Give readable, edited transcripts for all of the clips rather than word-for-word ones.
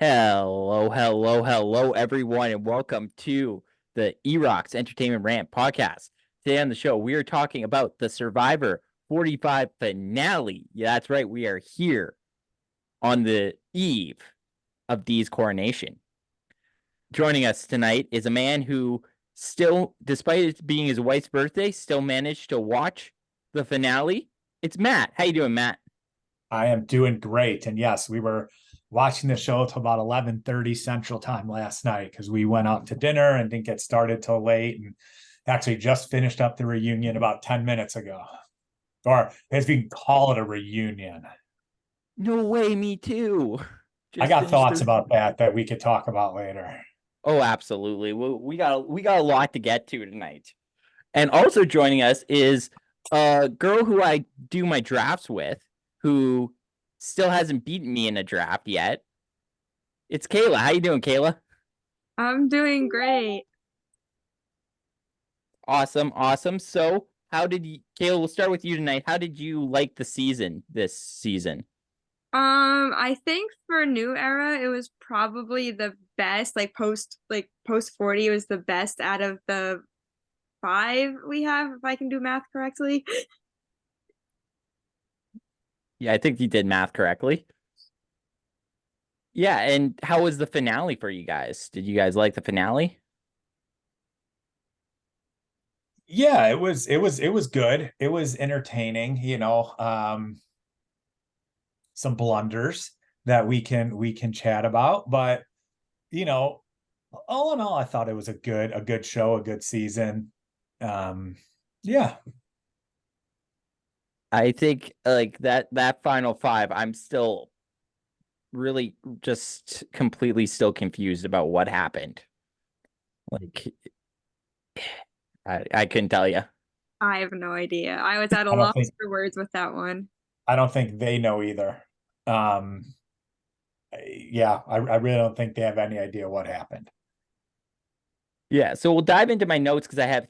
Hello, everyone, and welcome to the Erock'S Entertainment Rant podcast. Today on the show, we are talking about the Survivor 45 finale. Yeah, that's right. We are here on the eve of Dee's coronation. Joining us tonight is a man who still, despite it being his wife's birthday, still managed to watch the finale. It's Matt. How you doing, Matt? I am doing great. And yes, we were watching the show till about 11:30 Central Time last night because we went out to dinner and didn't get started till late, and actually just finished up the reunion about 10 minutes ago. Or as we call it, a reunion. No way, me too. I Just got finished thoughts the. about that we could talk about later. Oh, absolutely. We got a lot to get to tonight. And also joining us is a girl who I do my drafts with, who still hasn't beaten me in a draft yet. It's KAYLA. How you doing, KAYLA? I'm doing great. Awesome, awesome. So, how did you, KAYLA? We'll start with you tonight. How did you like the season this season? I think for New Era, it was probably the best. Post 40 was the best out of the five we have, if I can do math correctly. Yeah, I think you did math correctly. Yeah, and how was the finale for you guys? Did you guys like the finale? Yeah, it was good. It was entertaining. Some blunders that we can chat about, but you know, all in all, I thought it was a good show, a good season. Um, yeah, I think like that final five, I'm still really just completely still confused about what happened. Like I couldn't tell you. I have no idea. I was at a I don't loss think for words with that one. I don't think they know either. Um, yeah, I really don't think they have any idea what happened. Yeah, so we'll dive into my notes because I have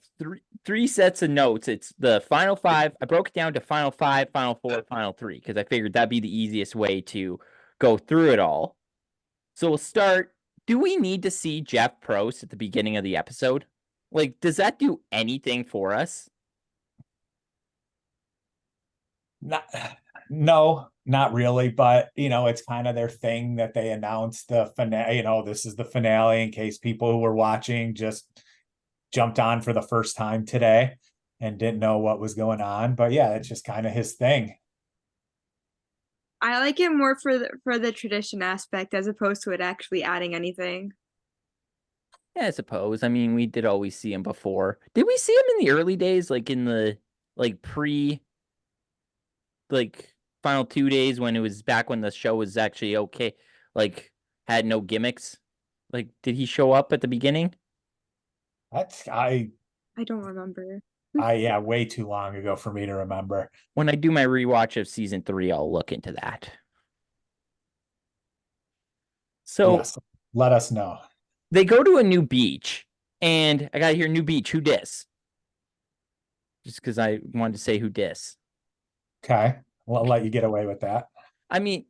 three sets of notes. It's the final five. I broke it down to final five, final four, final three because I figured that'd be the easiest way to go through it all. So we'll start. Do we need to see Jeff Probst at the beginning of the episode? Like, does that do anything for us? Not, no, not really, but it's kind of their thing that they announced the finale. This is the finale in case people who were watching just jumped on for the first time today and didn't know what was going on. But yeah, it's just kind of his thing. I like it more for the tradition aspect as opposed to it actually adding anything. Yeah, I suppose. I mean, we did always see him before. Did we see him in the early days, like in the pre like final 2 days when it was back when the show was actually okay, like had no gimmicks? Like, did he show up at the beginning? That's I I don't remember. I yeah, way too long ago for me to remember. When I do my rewatch of season 3, I'll look into that. So Yes, let us know. they go to a new beach, and I gotta hear new beach. Who dis? Just because I wanted to say who dis. Okay, we'll let you get away with that. I mean,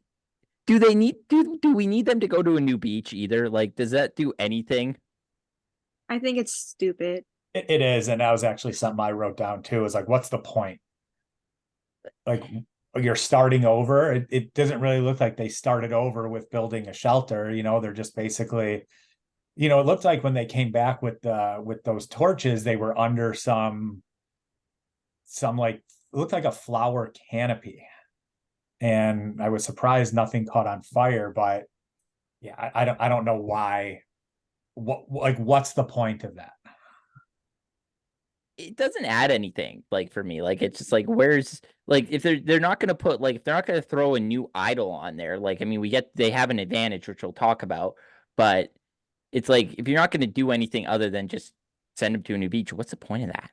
do we need them to go to a new beach either? Like, does that do anything? I think it's stupid. It is, and that was actually something I wrote down too. Is like, what's the point? Like, you're starting over. It doesn't really look like they started over with building a shelter. They're just basically, it looked like when they came back with those torches, they were under some like it looked like a flower canopy. And I was surprised nothing caught on fire, but yeah, I don't know why. What's the point of that? It doesn't add anything, like, for me. Like, it's just like, where's, like, if they're not gonna put, like, if they're not gonna throw a new idol on there, like, I mean, they have an advantage, which we'll talk about, but it's like, if you're not gonna do anything other than just send them to a new beach, what's the point of that?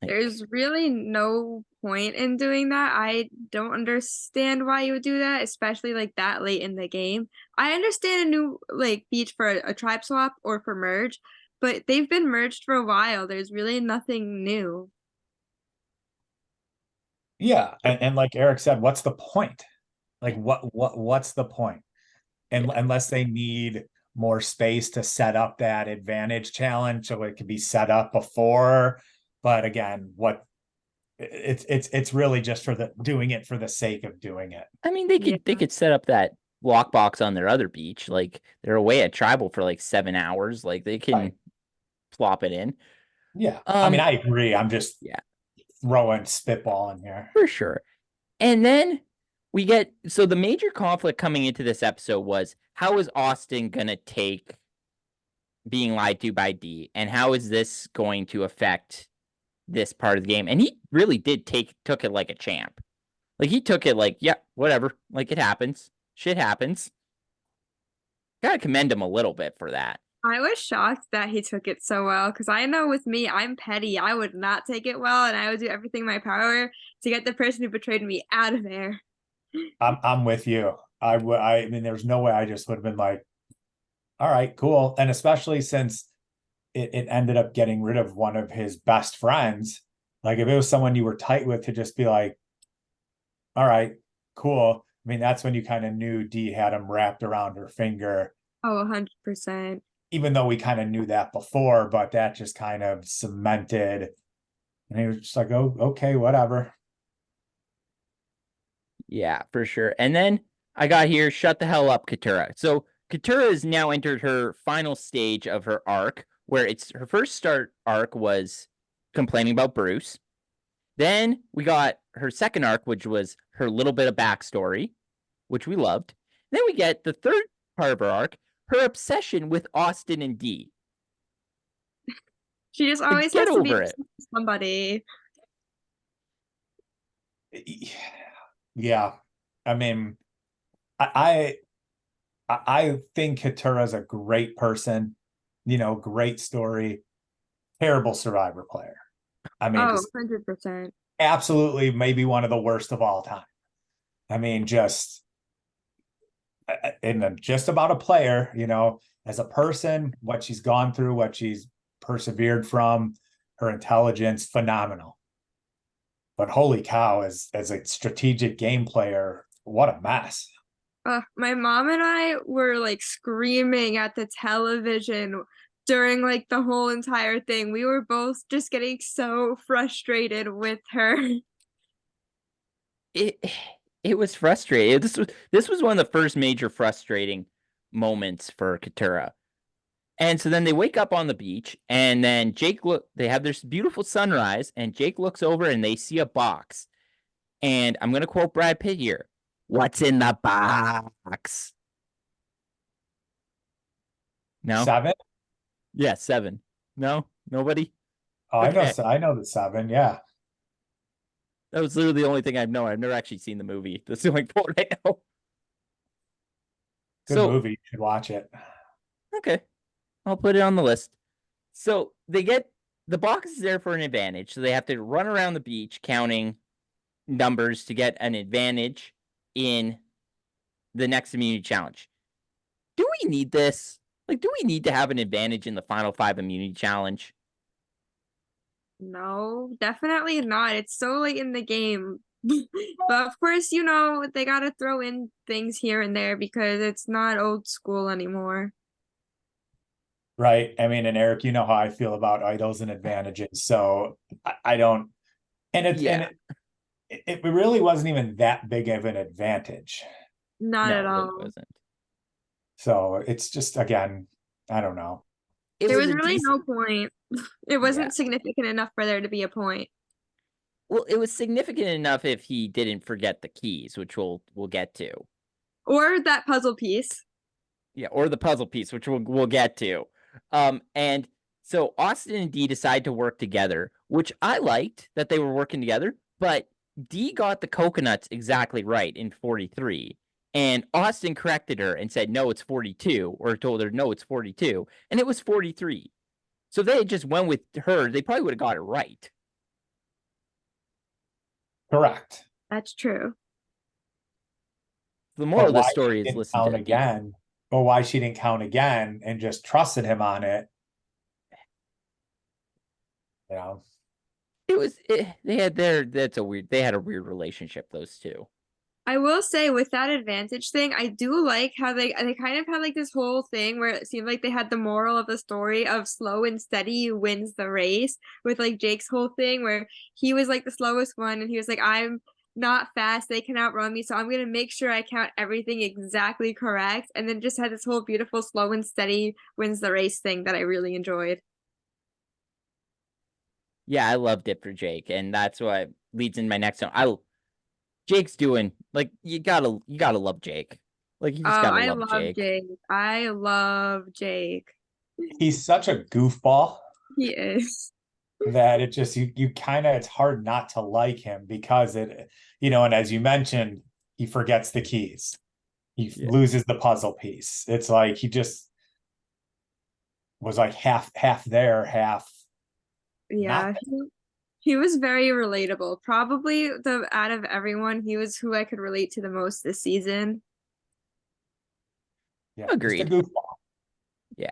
Like, There's really no point in doing that. I don't understand why you would do that, especially like that late in the game. I understand a new like beach for a tribe swap or for merge, but they've been merged for a while. There's really nothing new. Yeah, and like Eric said, what's the point? Like, what's the point? and Yeah. unless they need more space to set up that advantage challenge so it can be set up before. But again, it's really just for the doing it for the sake of doing it. I mean, they Yeah. could set up that lockbox on their other beach. Like they're away at tribal for like 7 hours. Like they can Right. plop it in. Yeah. I mean, I agree. I'm just Yeah, throwing spitball in here. for sure. And then we get so the major conflict coming into this episode was how is Austin gonna take being lied to by D, and how is this going to affect this part of the game? And he really did took it like a champ. Like he took it like, yeah, whatever. Like it happens. Shit happens. Gotta commend him a little bit for that. I was shocked that he took it so well because I know with me, I'm petty. I would not take it well, and I would do everything in my power to get the person who betrayed me out of there. I'm with you. I mean, there's no way I just would have been like, all right, cool. And especially since it ended up getting rid of one of his best friends. Like if it was someone you were tight with, to just be like, all right, cool. I mean, that's when you kind of knew D had him wrapped around her finger, Oh, 100%. even though we kind of knew that before, but that just kind of cemented. And he was just like, oh, okay, whatever. Yeah, for sure. And then I got here, shut the hell up, Katura. So Katura has now entered her final stage of her arc, where it's her first start arc was complaining about Bruce. Then we got her second arc, which was her little bit of backstory, which we loved. Then we get the third part of her arc, her obsession with Austin and D. She just Like, always get has to be over it. somebody. Yeah. I mean, I think Katura's a great person, great story, terrible Survivor player. I mean, Oh, just 100%. absolutely maybe one of the worst of all time. I mean, just and just about a player, as a person, what she's gone through, what she's persevered from, her intelligence, phenomenal. But holy cow, as a strategic game player, what a mess. My mom and I were like screaming at the television during like the whole entire thing. We were both just getting so frustrated with her. It it was frustrating. This was one of the first major frustrating moments for Katura. And so then they wake up on the beach, and then they have this beautiful sunrise, and Jake looks over and they see a box. And I'm gonna quote Brad Pitt here. What's in the box? No? 7? Yeah, 7. No? Nobody? Oh, Okay. I know the 7, yeah. That was literally the only thing I've known. I've never actually seen the movie. That's the only quote I know. Good So, movie. You should watch it. okay. I'll put it on the list. So they get the box is there for an advantage. So they have to run around the beach counting numbers to get an advantage in the next immunity challenge. Do we need this? Like, do we need to have an advantage in the final 5 immunity challenge? No, definitely not. It's so late in the game. But of course, they gotta throw in things here and there because it's not old school anymore. Right. I mean, and Eric, you know how I feel about idols and advantages. So I don't, and Yeah. it really wasn't even that big of an advantage. Not No, at it really all. wasn't. So it's just, again, I don't know. It There was was a really decent. no point. It Yeah. wasn't significant enough for there to be a point. Well, it was significant enough if he didn't forget the keys, which we'll get to. Or that puzzle piece. Yeah, or the puzzle piece, which we'll get to. And so Austin and D decide to work together, which I liked that they were working together, but D got the coconuts exactly right in 43. And Austin corrected her and said, no, it's 42, or told her, no, it's 42. And it was 43. So if they had just went with her, they probably would have got it right. Correct. That's true. The moral of the Why story she is didn't listen count to D. again, or why she didn't count again and just trusted him on it. It was they had a weird relationship, those two. I will say with that advantage thing, I do like how they kind of had like this whole thing where it seemed like they had the moral of the story of slow and steady wins the race with like Jake's whole thing where he was like the slowest one and he was like, I'm not fast, they can outrun me, so I'm gonna make sure I count everything exactly correct. And then just had this whole beautiful slow and steady wins the race thing that I really enjoyed. Yeah, I loved it for Jake, and that's what leads in my next one. Jake's doing like you gotta love Jake. Like you Oh, just gotta I love love Jake. Jake. I love Jake. He's such a goofball He is. that it just you kind of, it's hard not to like him because it, and as you mentioned, he forgets the keys. He Yeah. loses the puzzle piece. It's like he just was like half there, half Yeah, not. he was very relatable. Probably the out of everyone, he was who I could relate to the most this season. Yeah, just a Agreed. goofball. Yeah.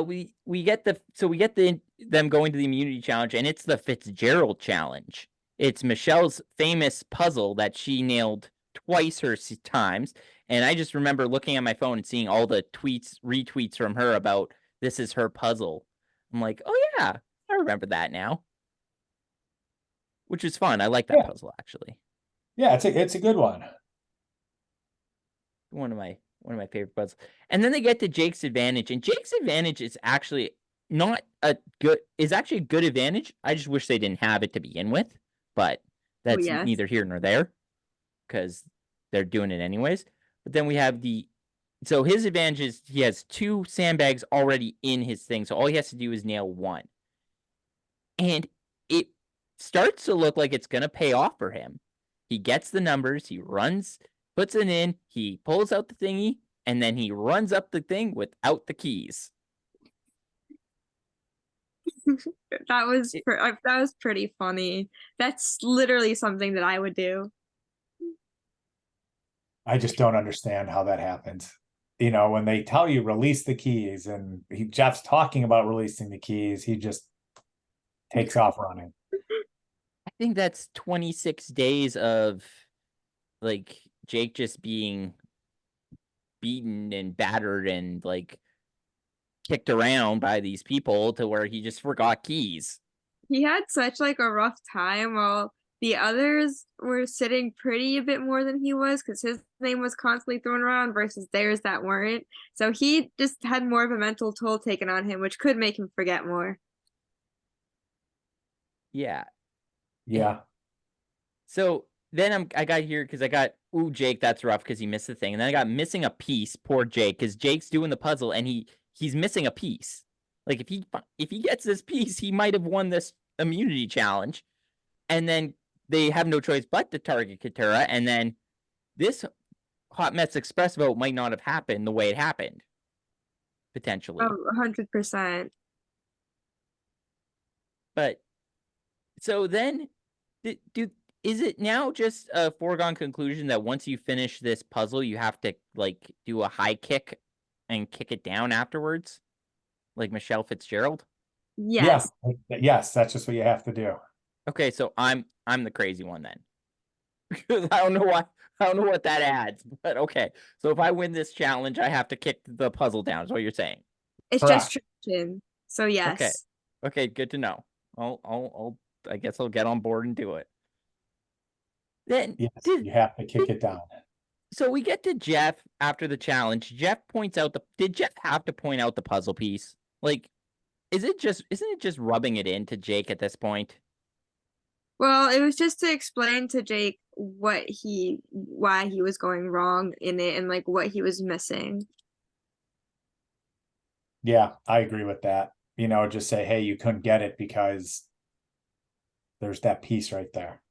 We get them going to the immunity challenge, and it's the Fitzgerald challenge. It's Michelle's famous puzzle that she nailed twice her times, and I just remember looking at my phone and seeing all the retweets from her about this is her puzzle. I'm like, oh yeah, I remember that now, which is fun. I like that Yeah, puzzle actually. yeah, it's a good one. One of my favorite puzzles. And then they get to Jake's advantage, and Jake's advantage is actually not a good is actually a good advantage. I just wish they didn't have it to begin with, but Oh that's yes. neither here nor there because they're doing it anyways. But then we have so his advantage is he has two sandbags already in his thing, so all he has to do is nail one. And it starts to look like it's gonna pay off for him. He gets the numbers, he runs, puts it in, he pulls out the thingy, and then he runs up the thing without the keys. It- That was pretty funny. That's literally something that I would do. I just don't understand how that happens. When they tell you release the keys, and Jeff's talking about releasing the keys, he just takes off running. I think that's 26 days of like Jake just being beaten and battered and like kicked around by these people to where he just forgot keys. He had such like a rough time while the others were sitting pretty a bit more than he was because his name was constantly thrown around versus theirs that weren't. So he just had more of a mental toll taken on him, which could make him forget more. Yeah. Yeah. So then I got here because I got, ooh, Jake, that's rough because he missed the thing. And then I got missing a piece, poor Jake, because Jake's doing the puzzle and he's missing a piece. Like if he gets this piece, he might have won this immunity challenge. And then they have no choice but to target Katura. And then this Hot Mess Express vote might not have happened the way it happened, Oh, potentially. 100%. But so then, do is it now just a foregone conclusion that once you finish this puzzle, you have to like do a high kick and kick it down afterwards, like Michelle Fitzgerald? Yeah. Yes. Yes, that's just what you have to do. Okay, so I'm the crazy one then. Because I don't know why I don't know what that adds, but okay. So if I win this challenge, I have to kick the puzzle down. Is what you're saying? It's just Correct. tradition. So Okay, yes. okay, good to know. I guess I'll get on board and do it. Then Yes, did you have to kick it down. so we get to Jeff after the challenge. Jeff points out did Jeff have to point out the puzzle piece? Like, isn't it just rubbing it into Jake at this point? Well, it was just to explain to Jake why he was going wrong in it and like what he was missing. Yeah, I agree with that. Just say, hey, you couldn't get it because there's that piece right there.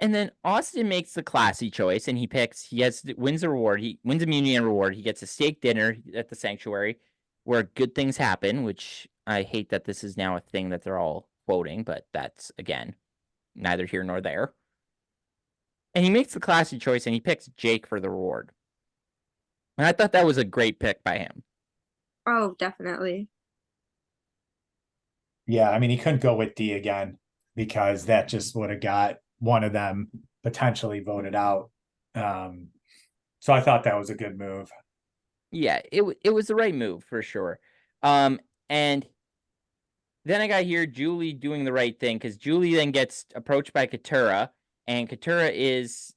And then Austin makes the classy choice and wins the reward. He wins immunity and reward. He gets a steak dinner at the sanctuary where good things happen, which I hate that this is now a thing that they're all quoting, but that's again neither here nor there. And he makes the classy choice and he picks Jake for the reward. And I thought that was a great pick by him. Oh, definitely. Yeah, I mean, he couldn't go with D again because that just would have got one of them potentially voted out. So I thought that was a good move. Yeah, it was the right move for sure. And then I got here Julie doing the right thing because Julie then gets approached by Katura, and Katura is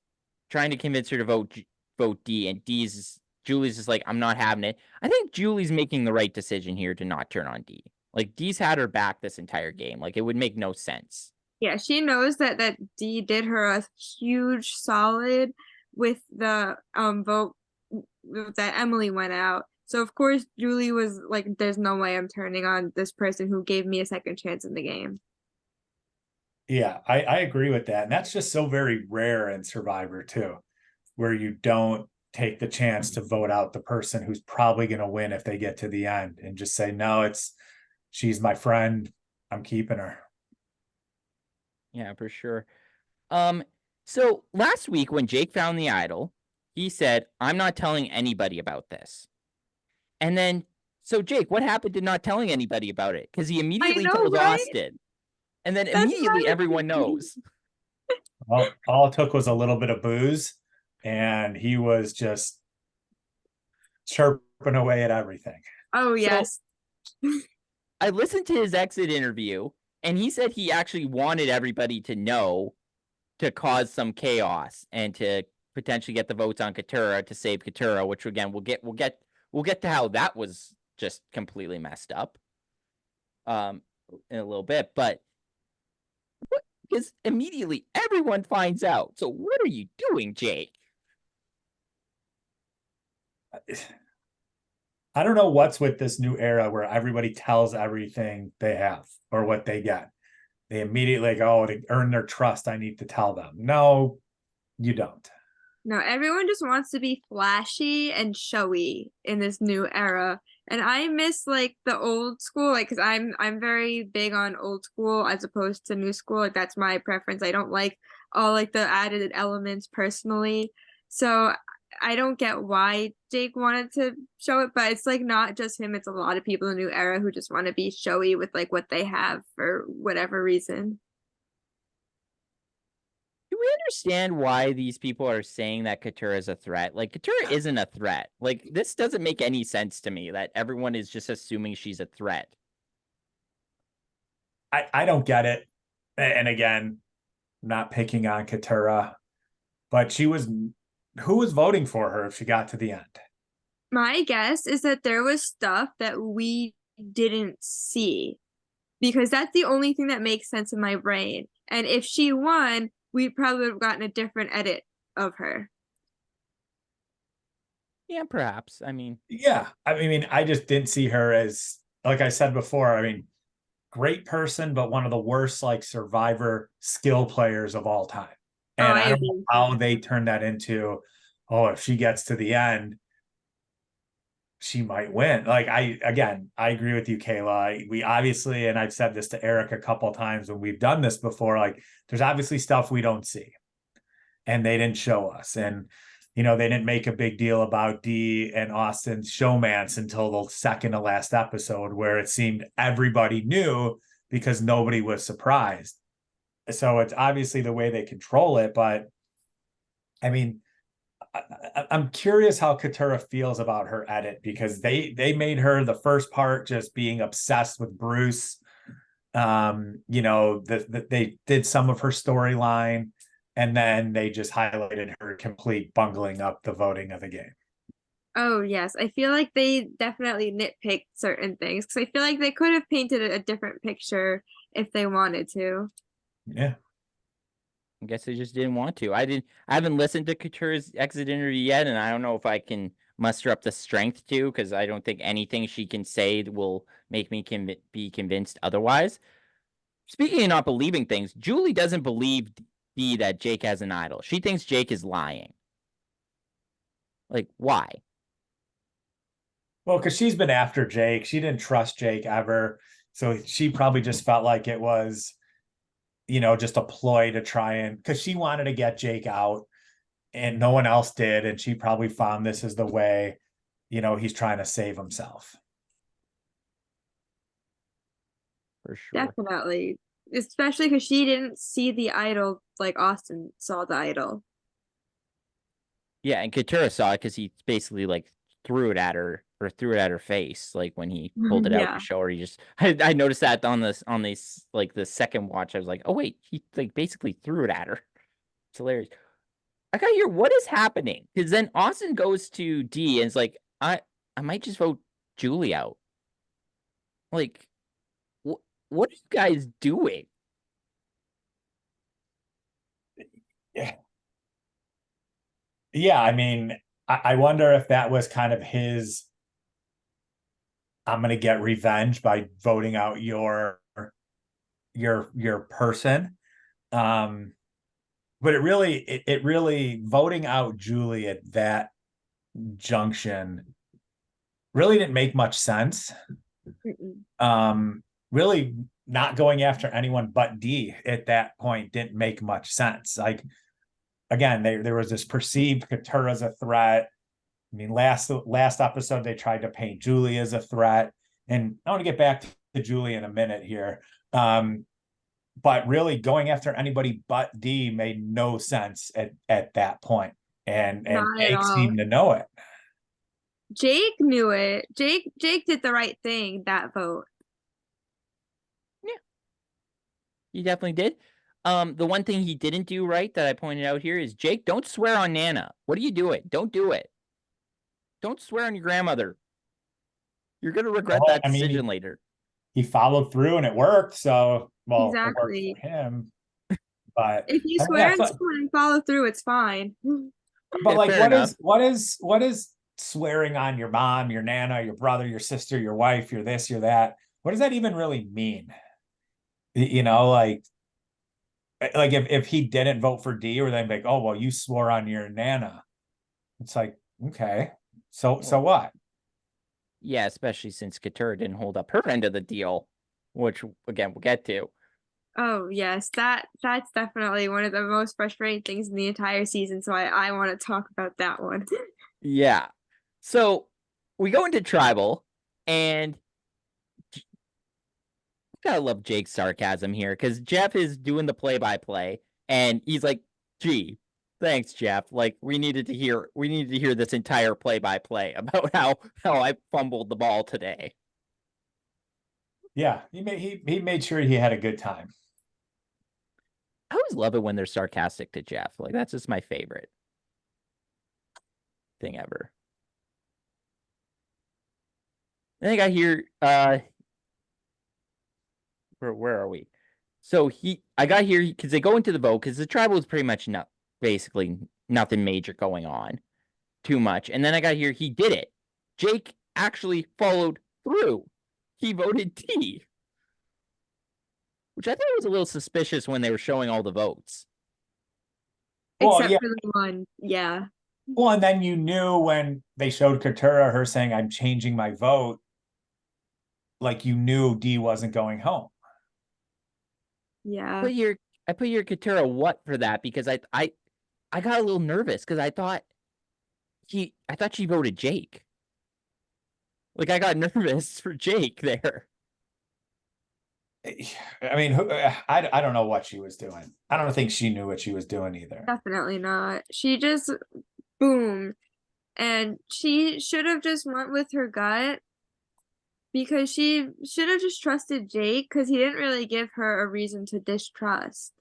trying to convince her to vote D, and Julie's just like, I'm not having it. I think Julie's making the right decision here to not turn on D. Like D's had her back this entire game. Like it would make no sense. Yeah, she knows that D did her a huge solid with the vote that Emily went out. So of course Julie was like, there's no way I'm turning on this person who gave me a second chance in the game. Yeah, I agree with that. And that's just so very rare in Survivor too, where you don't take the chance to vote out the person who's probably going to win if they get to the end and just say, no, she's my friend. I'm keeping her. Yeah, for sure. So last week when Jake found the idol, he said, I'm not telling anybody about this. And then, so Jake, what happened to not telling anybody about it? Because he immediately know, told right? Austin. And then That's immediately why everyone knows. Well, all it took was a little bit of booze, and he was just chirping away at everything. Oh yes. So, I listened to his exit interview, and he said he actually wanted everybody to know to cause some chaos and to potentially get the votes on Katura to save Katura, which again we'll get to how that was just completely messed up in a little bit, but because immediately everyone finds out. So what are you doing, Jake? I don't know what's with this new era where everybody tells everything they have or what they get. They immediately go, oh, to earn their trust, I need to tell them. No, you don't. No, everyone just wants to be flashy and showy in this new era. And I miss like the old school, like because I'm very big on old school as opposed to new school. Like that's my preference. I don't like all like the added elements personally. So I don't get why Jake wanted to show it, but it's like not just him, it's a lot of people in the new era who just want to be showy with like what they have for whatever reason. Do we understand why these people are saying that Katura is a threat? Like Katura isn't a threat. Like this doesn't make any sense to me that everyone is just assuming she's a threat. I don't get it. And again, not picking on Katura, but who was voting for her if she got to the end? My guess is that there was stuff that we didn't see because that's the only thing that makes sense in my brain. And if she won, we probably would have gotten a different edit of her. Yeah, perhaps. I mean, Yeah. I mean, I just didn't see her as, like I said before, I mean, great person, but one of the worst like Survivor skill players of all time. And I don't know how they turned that into, oh, if she gets to the end, she might win. Like I agree with you, KAYLA. We obviously, and I've said this to Eric a couple of times when we've done this before, like there's obviously stuff we don't see. And they didn't show us. And they didn't make a big deal about D and Austin's showmance until the second to last episode, where it seemed everybody knew because nobody was surprised. So it's obviously the way they control it. But I mean, I'm curious how Katura feels about her edit because they made her the first part just being obsessed with Bruce. They did some of her storyline. And then they just highlighted her complete bungling up the voting of the game. Oh, yes. I feel like they definitely nitpicked certain things because I feel like they could have painted a different picture if they wanted to. Yeah. I guess they just didn't want to. I haven't listened to Katura's exit interview yet, and I don't know if I can muster up the strength to, because I don't think anything she can say will make me be convinced otherwise. Speaking of not believing things, Julie doesn't believe that Jake has an idol. She thinks Jake is lying. Like, why? Well, because she's been after Jake. She didn't trust Jake ever. So she probably just felt like it was, just a ploy to try and, because she wanted to get Jake out and no one else did. And she probably found this as the way, he's trying to save himself. For sure. Definitely. especially because she didn't see the idol like Austin saw the idol. Yeah, and Katura saw it because he basically like threw it at her or threw it at her face, like when he pulled it out Yeah. to show her. He just I noticed that on this like the second watch. I was like, oh wait, he like basically threw it at her. It's hilarious. I got here. What is happening? Because then Austin goes to D and is like, I might just vote Julie out. Like, what are you guys doing? Yeah. Yeah, I mean, I wonder if that was kind of his, I'm gonna get revenge by voting out your person. Um, but it really voting out Julie at that junction really didn't make much sense. Really not going after anyone but D at that point didn't make much sense. Like again, there was this perceived Katura as a threat. I mean, last episode they tried to paint Julie as a threat, and I want to get back to Julie in a minute here. But really going after anybody but D made no sense at that point. And Not at Jake all. seemed to know it. Jake knew it. Jake did the right thing that vote. Yeah, he definitely did. The one thing he didn't do right that I pointed out here is Jake, don't swear on Nana. What are you doing? Don't do it. Don't swear on your grandmother. You're gonna regret Well, that I mean, decision later. he followed through and it worked. So, well, it worked Exactly. for him. But If you I mean, swear yeah, and someone and follow through, it's fine. but like, Fair enough. what is swearing on your mom, your nana, your brother, your sister, your wife, your this, your that? What does that even really mean? You know, like if he didn't vote for D, or they'd be like, oh well, you swore on your nana. It's like, okay, so what? Yeah, especially since Katura didn't hold up her end of the deal, which again we'll get to. Oh yes, that's definitely one of the most frustrating things in the entire season. So I want to talk about that one. Yeah. So we go into tribal, and gotta love Jake's sarcasm here because Jeff is doing the play-by-play, and he's like, "Gee, thanks, Jeff. Like we needed to hear this entire play-by-play about how I fumbled the ball today." Yeah, he made sure he had a good time. I always love it when they're sarcastic to Jeff. Like that's just my favorite thing ever. I think I hear where are we? So I got here because they go into the vote because the tribal was pretty much basically nothing major going on, too much. And then I got here, he did it. Jake actually followed through. He voted T, which I thought was a little suspicious when they were showing all the votes. Well, Except yeah. for the one, yeah. Well, and then you knew when they showed Katura, her saying, I'm changing my vote, like you knew D wasn't going home. Yeah. I put your Katura what for that because I got a little nervous because I thought she voted Jake. Like I got nervous for Jake there. I mean, I don't know what she was doing. I don't think she knew what she was doing either. Definitely not. She just boom. And she should have just went with her gut because she should have just trusted Jake because he didn't really give her a reason to distrust.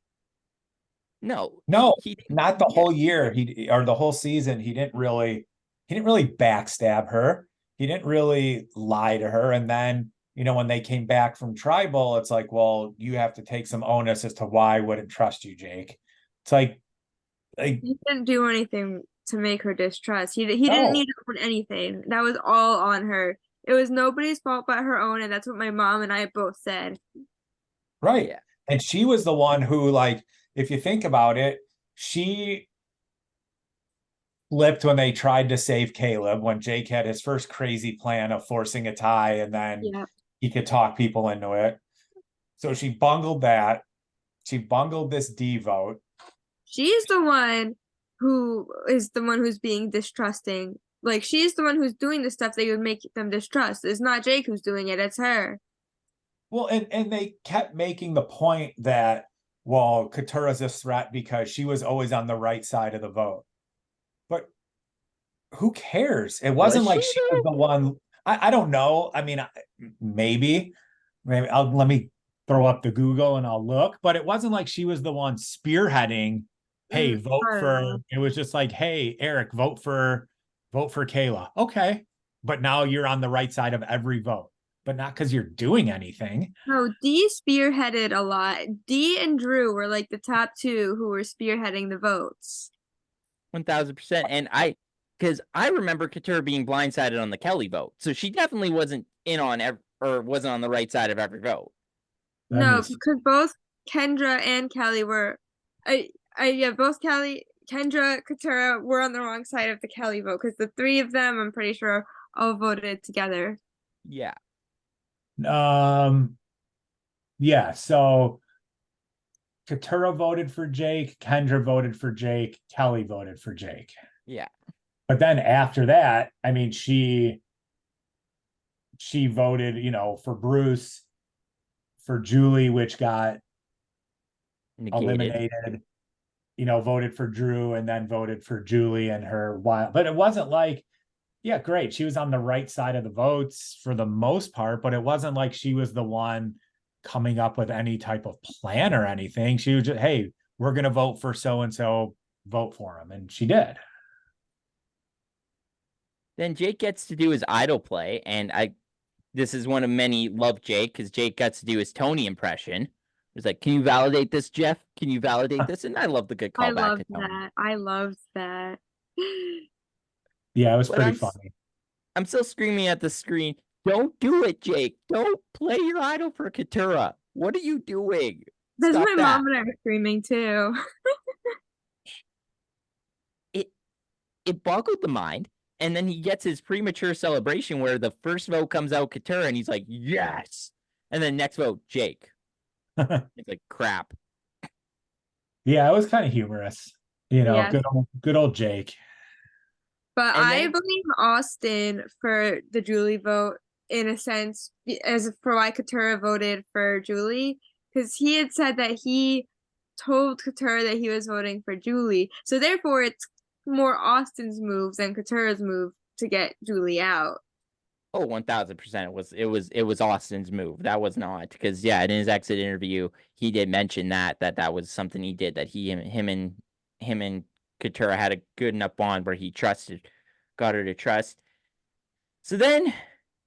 No, he not the whole year. Or the whole season. He didn't really backstab her. He didn't really lie to her. And then, when they came back from tribal, it's like, well, you have to take some onus as to why I wouldn't trust you, Jake. It's like he didn't do anything to make her distrust. He didn't need to own anything. That was all on her. It was nobody's fault but her own, and that's what my mom and I both said. Right. Yeah. And she was the one who, like, if you think about it, she flipped when they tried to save Caleb, when Jake had his first crazy plan of forcing a tie and then he could talk people into it. So she bungled that. She bungled this D vote. She's the one who's being distrusting. Like she's the one who's doing the stuff that would make them distrust. It's not Jake who's doing it, it's her. Well, and they kept making the point that, well, Katura's a threat because she was always on the right side of the vote. But who cares? It wasn't Was like she she was though? the one. I don't know. I mean, maybe let me throw up the Google and I'll look, but it wasn't like she was the one spearheading, hey, vote I don't for, know. it was just like, hey, Eric, vote for KAYLA. Okay. But now you're on the right side of every vote, but not because you're doing anything. No, Dee spearheaded a lot. Dee and Drew were like the top two who were spearheading the votes. 1000%. And because I remember Katurah being blindsided on the Kelly vote, so she definitely wasn't in on or wasn't on the right side of every vote. Let me No, see. because both Kendra and Kelly were, yeah, both Kendra, Katura were on the wrong side of the Kelly vote because the three of them, I'm pretty sure, all voted together. Yeah. Yeah, so Katura voted for Jake, Kendra voted for Jake, Kelly voted for Jake. Yeah. But then after that, I mean, she voted, for Bruce, for Julie, which got Negated. eliminated, voted for Drew and then voted for Julie and her wild. But it wasn't like, yeah, great. She was on the right side of the votes for the most part, but it wasn't like she was the one coming up with any type of plan or anything. She was just, hey, we're going to vote for so and so, vote for him. And she did. Then Jake gets to do his idol play, and this is one of many love Jake because Jake gets to do his Tony impression. It's like, can you validate this, Jeff? Can you validate this? And I love the good I callback loved to Tony. that. I loved that. Yeah, it was But pretty funny. I'm still screaming at the screen. Don't do it, Jake. Don't play your idol for Katurah. What are you doing? That's Stop my that. mom and I were screaming too. It boggled the mind. And then he gets his premature celebration where the first vote comes out Katurah and he's like, yes. And then next vote, Jake. It's like crap. Yeah, it was kind of humorous. Yes. Good old Jake. But And I then blame Austin for the Julie vote in a sense, as for why Katura voted for Julie, because he had said that he told Katura that he was voting for Julie. So therefore, it's more Austin's move than Katura's move to get Julie out. oh, 1000%. It was Austin's move. That was not because yeah, in his exit interview, he did mention that was something he did that him and Katurah had a good enough bond where he got her to trust. So then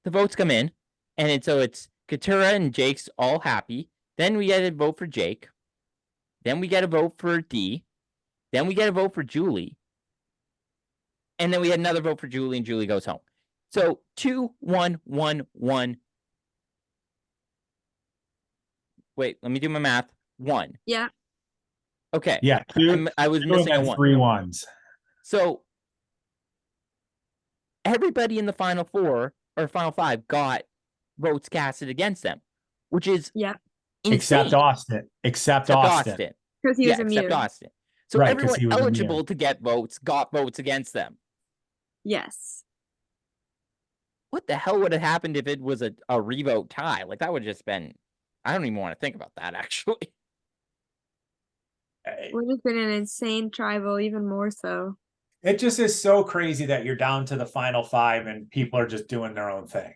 the votes come in, and so it's Katurah and Jake's all happy. Then we get a vote for Jake. Then we get a vote for Dee. Then we get a vote for Julie. And then we had another vote for Julie, and Julie goes home. So 2-1-1-1. Wait, let me do my math. 1. Yeah. Okay. Yeah, I was two missing a and 1. 3 ones. So everybody in the final 4 or final 5 got votes casted against them, which is Yeah. insane. Except Austin. Except Austin. Because he was immune. Except Austin. So Right, 'cause everyone he was eligible immune. to get votes got votes against them. Yes. What the hell would have happened if it was a revote tie? Like that would have just been. I don't even want to think about that actually. Would have been an insane tribal, even more so. It just is so crazy that you're down to the final 5 and people are just doing their own thing.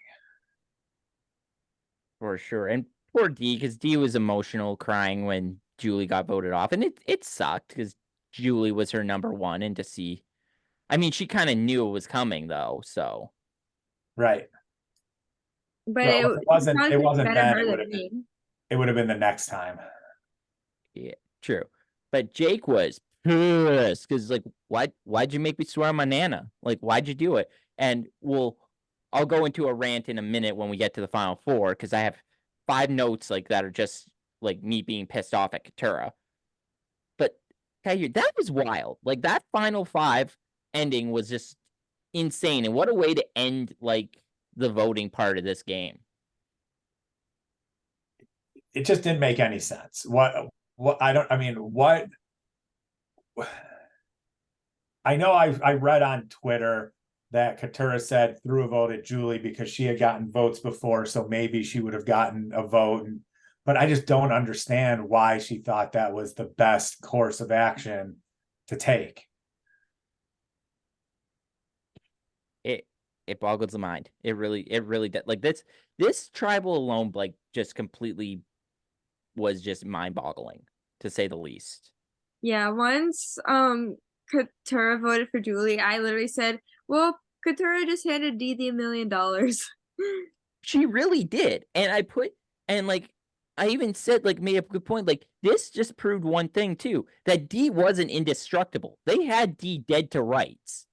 For sure. And poor Dee, because Dee was emotional crying when Julie got voted off. And it sucked because Julie was her number 1. And to see, I mean, she kind of knew it was coming though. So. Right. But Well, it wasn't then, it would have been the next time. Yeah, true. But Jake was pissed because like, why'd you make me swear on my nana? Like, why'd you do it? And I'll go into a rant in a minute when we get to the final 4 because I have 5 notes like that are just like me being pissed off at Katurah. But that was wild. Like that final 5 ending was just insane. And what a way to end like the voting part of this game. It just didn't make any sense. What I know I read on Twitter that Katura said threw a vote at Julie because she had gotten votes before, so maybe she would have gotten a vote. But I just don't understand why she thought that was the best course of action to take. It boggles the mind. It really does. Like this tribal alone, like just completely was just mind boggling, to say the least. Yeah, once Katura voted for Julie, I literally said, well, Katura just handed Dee the $1 million. She really did. And like I even said, like, made a good point. Like, this just proved one thing too, that Dee wasn't indestructible. They had Dee dead to rights.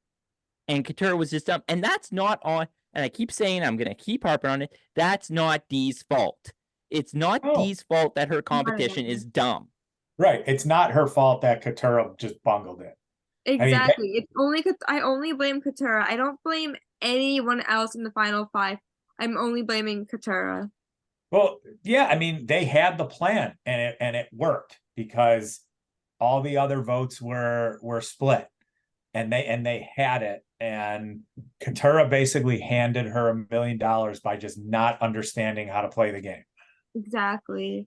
And Katura was just dumb. And that's not on, and I keep saying, I'm gonna keep harping on it, that's not Dee's fault. It's not Dee's fault that her competition is dumb. Right. It's not her fault that Katura just bungled it. Exactly. It's only I only blame Katura. I don't blame anyone else in the final 5. I'm only blaming Katura. Well, yeah, I mean, they had the plan and it worked because all the other votes were split and they had it. And Katura basically handed her $1 million by just not understanding how to play the game. Exactly.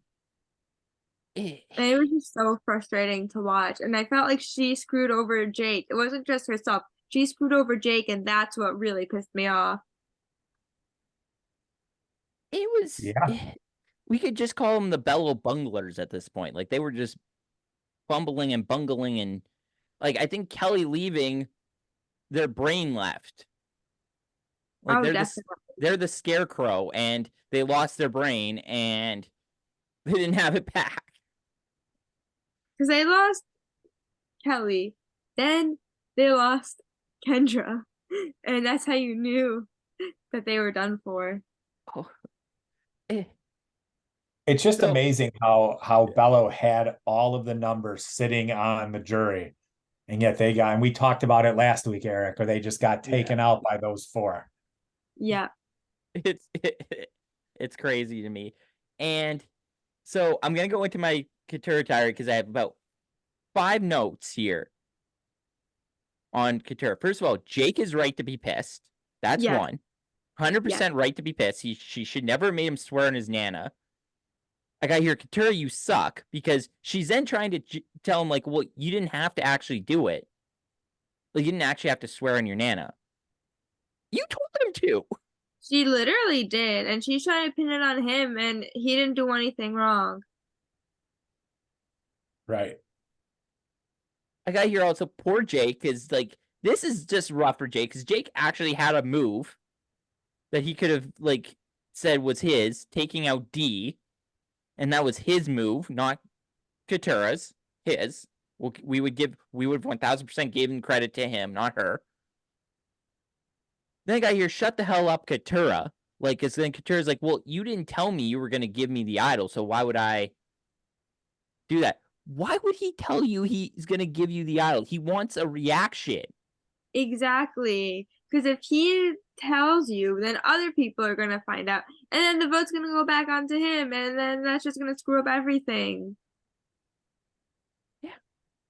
And it was just so frustrating to watch. And I felt like she screwed over Jake. It wasn't just herself. She screwed over Jake, and that's what really pissed me off. It was, we could just call them the Bello bunglers at this point. Like, they were just fumbling and bungling, and like, I think Kelly leaving, their brain left. Like, they're the scarecrow, and they lost their brain, and they didn't have it back. Because they lost Kelly, then they lost Kendra, and that's how you knew that they were done for. Oh. It's just amazing how Bello had all of the numbers sitting on the jury, and yet they got, and we talked about it last week, Eric, or they just got taken out by those 4. Yeah. It's crazy to me. And so I'm going to go into my Katura tirade because I have about 5 notes here on Katura. First of all, Jake is right to be pissed. That's one. 100% right to be pissed. She should never have made him swear on his Nana. I got here, Katura, you suck, because she's then trying to tell him, like, well, you didn't have to actually do it. Like, you didn't actually have to swear on your Nana. You told him to. She literally did, and she's trying to pin it on him, and he didn't do anything wrong. Right. I got here also, poor Jake, because, like, this is just rough for Jake, because Jake actually had a move that he could have, like, said was his, taking out Dee, and that was his move, not Katura's, his. We would 1000% give him credit to him, not her. Then I got here, shut the hell up, Katura. Like, because then Katura's like, well, you didn't tell me you were going to give me the idol, so why would I do that? Why would he tell you he's going to give you the idol? He wants a reaction. Exactly. Because if he tells you, then other people are going to find out. And then the vote's going to go back onto him. And then that's just going to screw up everything. Yeah.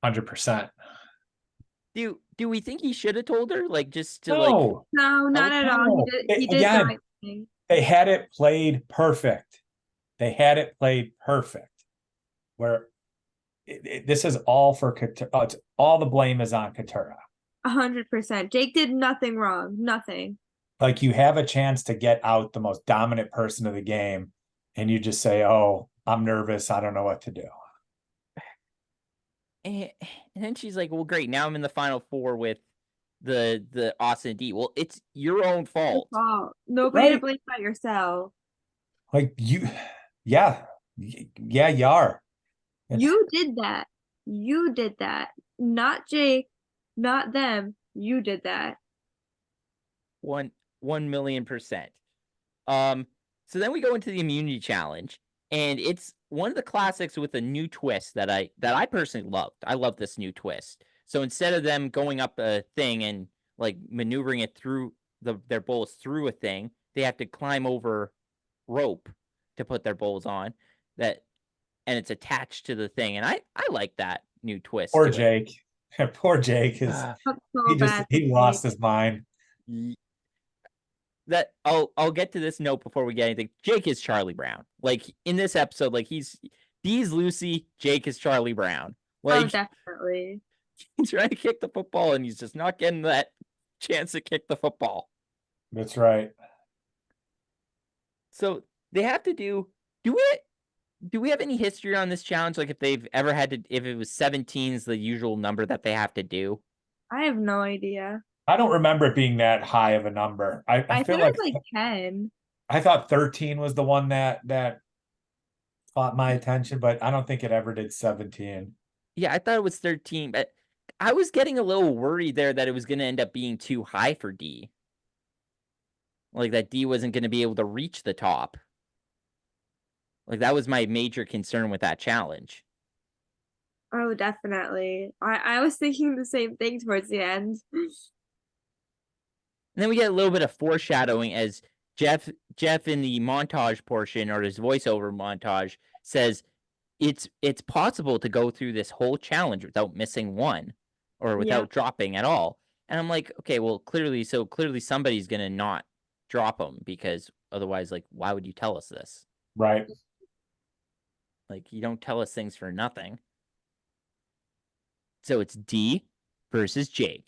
100%. Do we think he should have told her? Like, just to, No, not at all. He did the right thing. They had it played perfect. Where this is all for Katura. All the blame is on Katura. 100%. Jake did nothing wrong. Nothing. Like, you have a chance to get out the most dominant person of the game, and you just say, oh, I'm nervous. I don't know what to do. And then she's like, well, great. Now I'm in the final 4 with the Austin D. Well, it's your own fault. Nobody to blame but yourself. Like, you are. You did that. You did that. Not Jake, not them. You did that. 1,000,000%. So then we go into the immunity challenge, and it's one of the classics with a new twist that I personally loved. I love this new twist. So instead of them going up a thing and like maneuvering it through their bowls through a thing, they have to climb over rope to put their bowls on and it's attached to the thing. And I like that new twist. Poor Jake. Poor Jake he lost his mind. That I'll get to this note before we get anything. Jake is Charlie Brown. Like in this episode, like Dee's Lucy, Jake is Charlie Brown. Oh, Like definitely. he's trying to kick the football and he's just not getting that chance to kick the football. That's right. So they have to do we have any history on this challenge? Like if they've ever had to, if it was 17 is the usual number that they have to do? I have no idea. I don't remember it being that high of a number. I feel thought like it was like 10. I thought 13 was the one that caught my attention, but I don't think it ever did 17. Yeah, I thought it was 13, but I was getting a little worried there that it was going to end up being too high for D. Like that D wasn't going to be able to reach the top. Like that was my major concern with that challenge. Oh, definitely. I was thinking the same thing towards the end. And then we get a little bit of foreshadowing as Jeff in the montage portion or his voiceover montage says it's possible to go through this whole challenge without missing one or without dropping at all. And I'm like, okay, well, clearly somebody's going to not drop them because otherwise, like, why would you tell us this? Right. Like, you don't tell us things for nothing. So it's D versus Jake.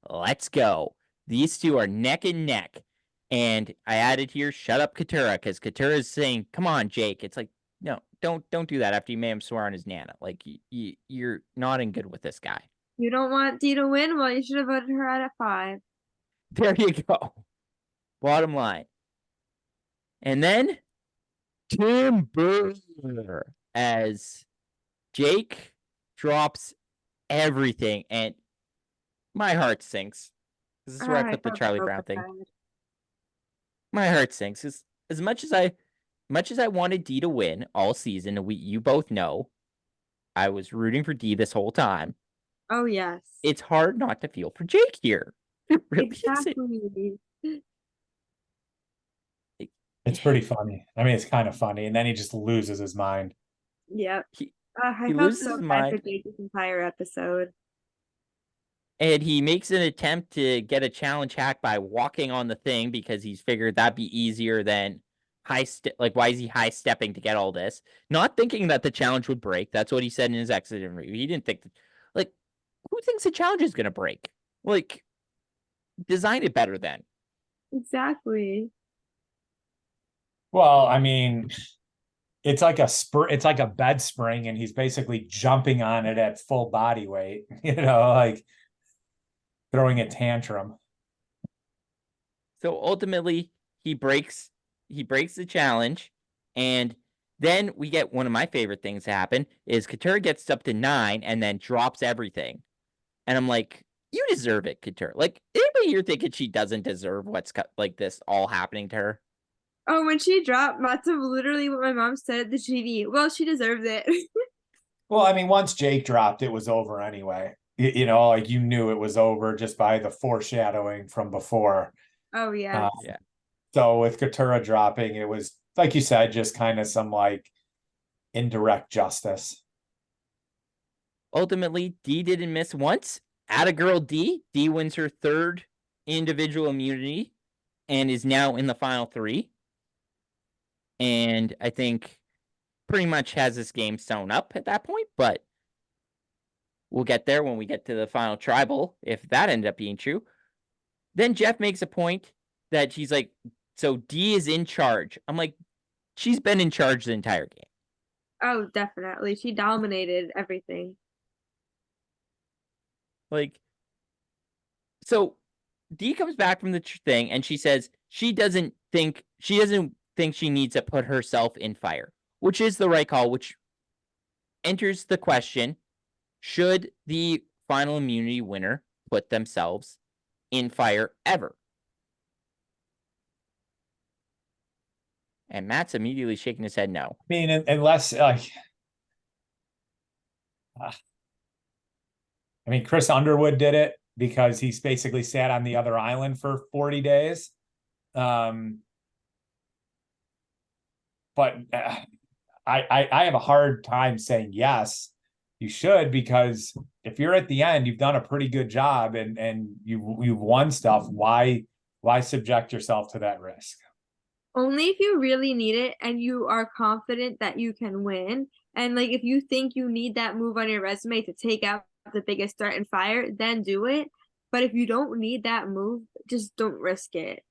Let's go. These two are neck and neck. And I added here, shut up, Katura, because Katura is saying, come on, Jake. It's like, no, don't do that after you made him swear on his Nana. Like, you're not in good with this guy. You don't want D to win? Well, you should have voted her out at 5. There you go. Bottom line. And then Timber as Jake drops everything. And my heart sinks. This is where I put the Charlie Brown thing. My heart sinks. As much as I wanted D to win all season, you both know I was rooting for D this whole time. Oh, yes. It's hard not to feel for Jake here. It really exactly. It's pretty funny. I mean, it's kind of funny. And then he just loses his mind. Yep. I he felt loses so his bad mind. for Jake this entire episode. And he makes an attempt to get a challenge hack by walking on the thing because he's figured that'd be easier than why is he high stepping to get all this? Not thinking that the challenge would break. That's what he said in his exit interview. He didn't think who thinks the challenge is gonna break? Like, design it better then. Exactly. Well, I mean, it's like a bed spring, and he's basically jumping on it at full body weight, like throwing a tantrum. So ultimately, he breaks the challenge, and then we get one of my favorite things to happen is Katura gets up to 9 and then drops everything. And I'm like, you deserve it, Katura. Like, anybody here thinking she doesn't deserve what's like this all happening to her? Oh, when she dropped, that's literally what my mom said at the TV. Well, she deserves it. Well, I mean, once Jake dropped, it was over anyway. Like you knew it was over just by the foreshadowing from before. Oh, yeah. Yeah. So with Katura dropping, it was, like you said, just kind of some like indirect justice. Ultimately, D didn't miss once. Atta girl D. D wins her 3rd individual immunity and is now in the final 3. And I think pretty much has this game sewn up at that point, but we'll get there when we get to the final tribal, if that ended up being true. Then Jeff makes a point that she's like, so D is in charge. I'm like, she's been in charge the entire game. Oh, definitely. She dominated everything. Like, so D comes back from the thing and she says she doesn't think she needs to put herself in fire, which is the right call, which enters the question, should the final immunity winner put themselves in fire ever? And Matt's immediately shaking his head no. I mean, unless like, I mean, Chris Underwood did it because he's basically sat on the other island for 40 days. But I have a hard time saying yes, you should, because if you're at the end, you've done a pretty good job and you've won stuff. Why Why subject yourself to that risk? Only if you really need it and you are confident that you can win. And like if you think you need that move on your resume to take out the biggest threat in fire, then do it. But if you don't need that move, just don't risk it.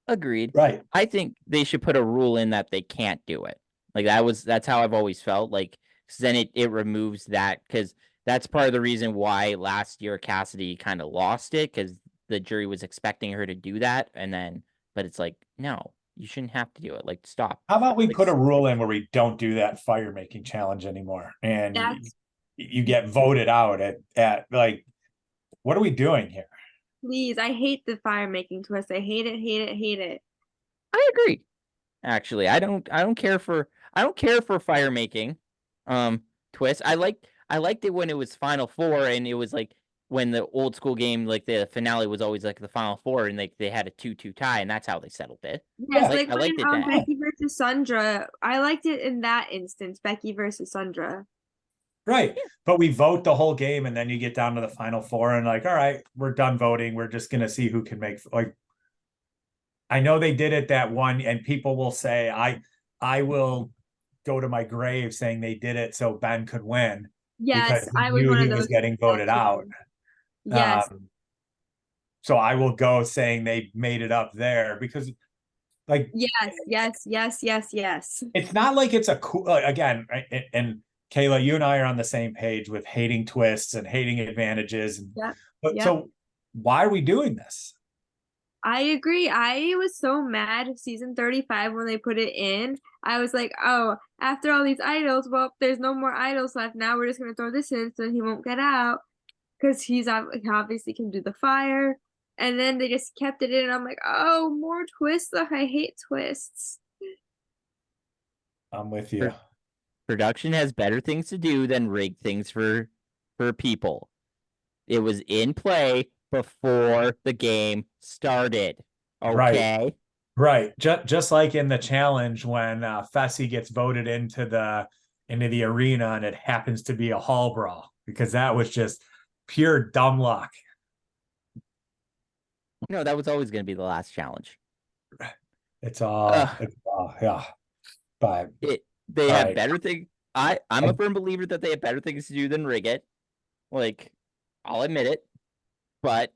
Agreed. Right. I think they should put a rule in that they can't do it. Like that's how I've always felt. Like 'cause then it removes that, because that's part of the reason why last year Cassidy kind of lost it, because the jury was expecting her to do that, and then but it's like, no, you shouldn't have to do it. Like, stop. How about we Like, put a rule in where we don't do that fire making challenge anymore, and That's you get voted out at like, what are we doing here? please. I hate the fire making twist. I hate it, hate it, hate it. I agree. Actually, I don't care for fire making twist. I liked it when it was Final Four, and it was like when the old school game, like the finale was always like the Final Four, and they had a 2-2 tie, and that's how they settled it. Yes, like I when liked it then. Becky versus Sundra. I liked it in that instance, Becky versus Sundra. Right. But we vote the whole game, and then you get down to the Final Four and like, all right, we're done voting. We're just gonna see who can make, like, I know they did it that one, and people will say, I will go to my grave saying they did it so Ben could win because Yes, he I was knew one he of was those getting people voted out. too. Yes, So I will go saying they made it up there because, like, yes, yes, yes, yes, yes. it's not like it's a cool, again, and KAYLA, you and I are on the same page with hating twists and hating advantages. Yep, But yep. so why are we doing this? I agree. I was so mad season 35 when they put it in. I was like, oh, after all these idols, well, there's no more idols left. Now we're just gonna throw this in so he won't get out because he obviously can do the fire. And then they just kept it in, and I'm like, oh, more twists. Ugh, I hate twists. I'm with you. Pro- Production has better things to do than rig things for people. It was in play before the game started. Okay. Right. Just like in the challenge when Fessy gets voted into the arena and it happens to be a hall brawl, because that was just pure dumb luck. No, that was always going to be the last challenge. It's all yeah. But They all have right. better things. I'm a firm believer that they have better things to do than rig it. Like, I'll admit it, but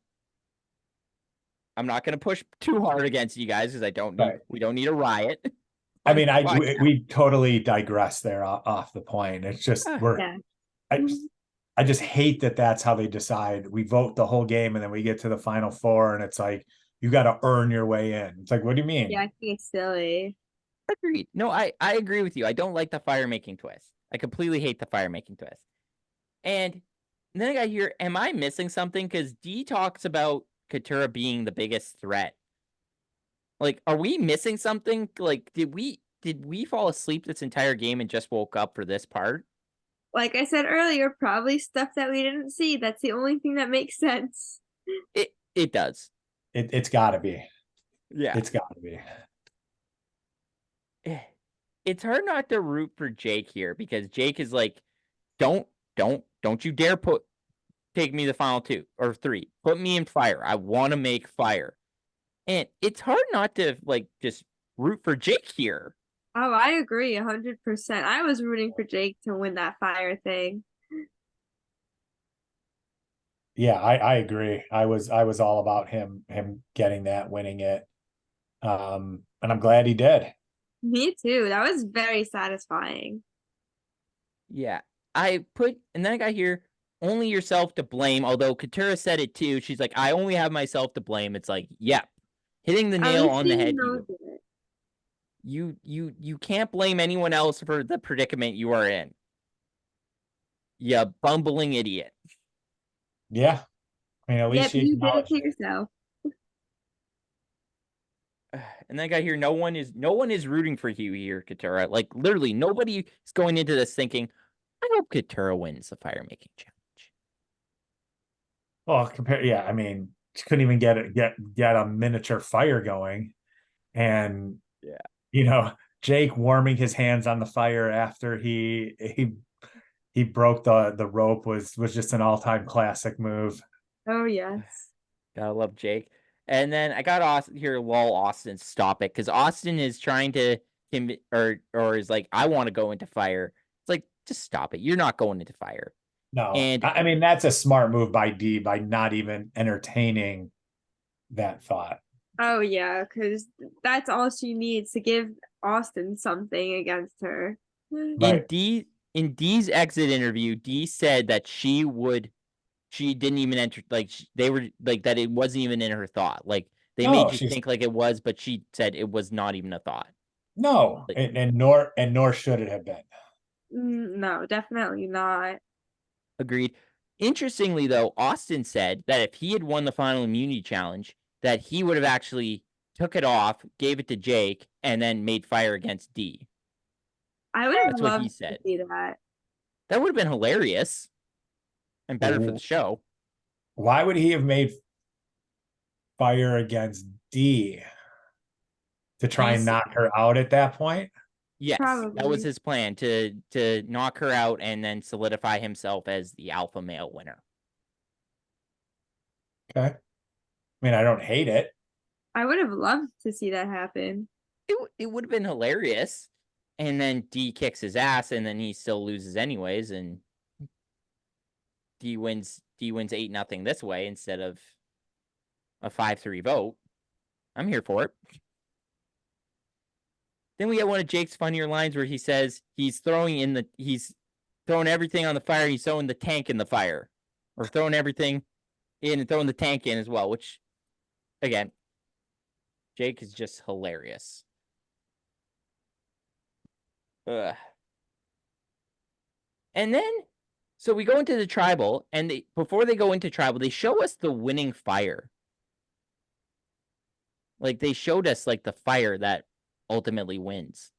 I'm not going to push too hard against you guys because we don't need a riot. I mean, we totally digress there off the point. It's just Yeah. I just hate that that's how they decide. We vote the whole game and then we get to the Final Four and it's like you got to earn your way in. It's like, what do you mean? Yeah, I think it's silly. Agreed. No, I agree with you. I don't like the fire making twist. I completely hate the fire making twist. And then I got here, am I missing something? Because D talks about Katurah being the biggest threat. Like, are we missing something? Like, did we fall asleep this entire game and just woke up for this part? Like I said earlier, probably stuff that we didn't see. That's the only thing that makes sense. It does. It's got to be. Yeah. It's got to be. It's hard not to root for Jake here because Jake is like, don't you dare take me the final 2 or 3. Put me in fire. I want to make fire. And it's hard not to like just root for Jake here. Oh, I agree 100%. I was rooting for Jake to win that fire thing. Yeah, I agree. I was all about him getting that, winning it. And I'm glad he did. Me too. That was very satisfying. Yeah. And then I got here, only yourself to blame, although Katurah said it too. She's like, I only have myself to blame. It's like, yep. Hitting the nail on the head. You can't blame anyone else for the predicament you are in. You bumbling idiot. Yeah. I mean, at least you did it to yourself. And then I got here, no one is rooting for you here, Katurah. Like, literally, nobody is going into this thinking, I hope Katurah wins the fire making challenge. Well, yeah, I mean, she couldn't even get a miniature fire going. And yeah, Jake warming his hands on the fire after he broke the rope was just an all-time classic move. Oh yes. Gotta love Jake. And then I got Austin here. Lol, Austin, stop it, because Austin is trying to or is like, I want to go into fire. It's like, just stop it. You're not going into fire. No, And I mean, that's a smart move by D by not even entertaining that thought. Oh yeah, because that's all she needs to give Austin something against her. Right. in D's exit interview, D said that she didn't even enter, like they were like that, it wasn't even in her thought. Like they No, made you she's think like it was, but she said it was not even a thought. no, Like, and nor should it have been. No, definitely not. agreed. Interestingly, though, Austin said that if he had won the final immunity challenge, that he would have actually took it off, gave it to Jake, and then made fire against D. I would have That's what he loved to said. see that. That would have been hilarious and better for the show. Why would he have made fire against D to try and knock her out at that point? Yes, that was Probably. his plan, to knock her out and then solidify himself as the alpha male winner. Okay. I mean, I don't hate it. I would have loved to see that happen. It would have been hilarious. And then D kicks his ass, and then he still loses anyways, and D wins 8-0 this way instead of a 5-3 vote. I'm here for it. Then we get one of Jake's funnier lines where he says he's throwing everything on the fire, he's throwing the tank in the fire. Or throwing everything in and throwing the tank in as well, which, again, Jake is just hilarious. Ugh. And then, so we go into the tribal, and before they go into tribal, they show us the winning fire. Like, they showed us, like, the fire that ultimately wins.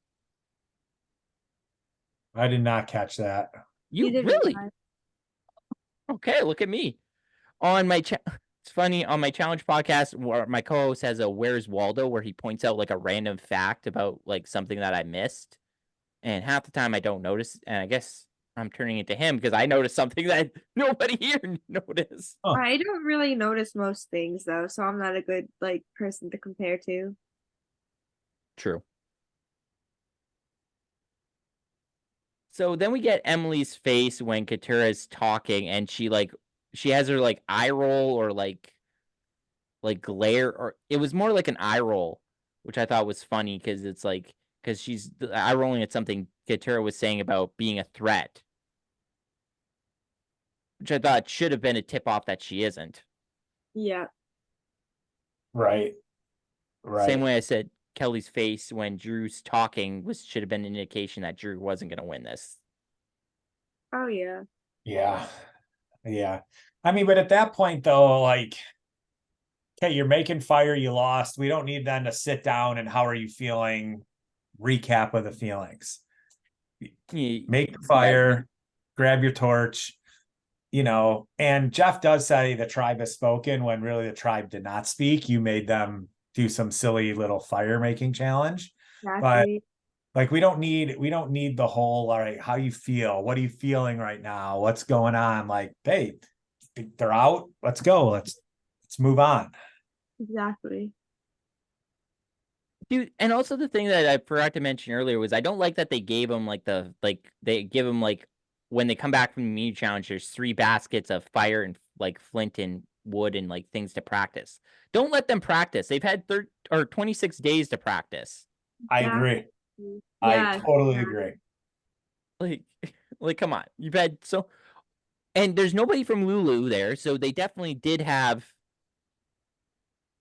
I did not catch that. You Neither did really? I. Okay, look at me. On my it's funny, on my challenge podcast, where my co-host has a Where's Waldo, where he points out like a random fact about like something that I missed, and half the time I don't notice, and I guess I'm turning it to him because I noticed something that nobody here noticed. Huh. I don't really notice most things though, so I'm not a good like person to compare to. True. So then we get Emily's face when Katura's talking, and she has her like eye roll or like glare, or it was more like an eye roll, which I thought was funny because it's like, because she's eye rolling at something Katura was saying about being a threat, which I thought should have been a tip off that she isn't. Yeah. Right. Same Right. way I said Kelly's face when Drew's talking should have been an indication that Drew wasn't going to win this. Oh yeah. Yeah. Yeah. I mean, but at that point though, like, okay, you're making fire, you lost. We don't need them to sit down and how are you feeling? Recap of the feelings. Make the fire, grab your torch, and Jeff does say the tribe has spoken when really the tribe did not speak. You made them do some silly little fire making challenge. But Exactly. like we don't need the whole, all right, how you feel? What are you feeling right now? What's going on? Like, hey, they're out. Let's go. Let's move on. Exactly. Dude, and also the thing that I forgot to mention earlier was I don't like that they gave them they give them like, when they come back from the immunity challenge, there's 3 baskets of fire and like flint and wood and like things to practice. Don't let them practice. They've had 26 days to practice. I agree. I Yeah. totally agree. Like, like come on. You've had and there's nobody from Lulu there, so they definitely did have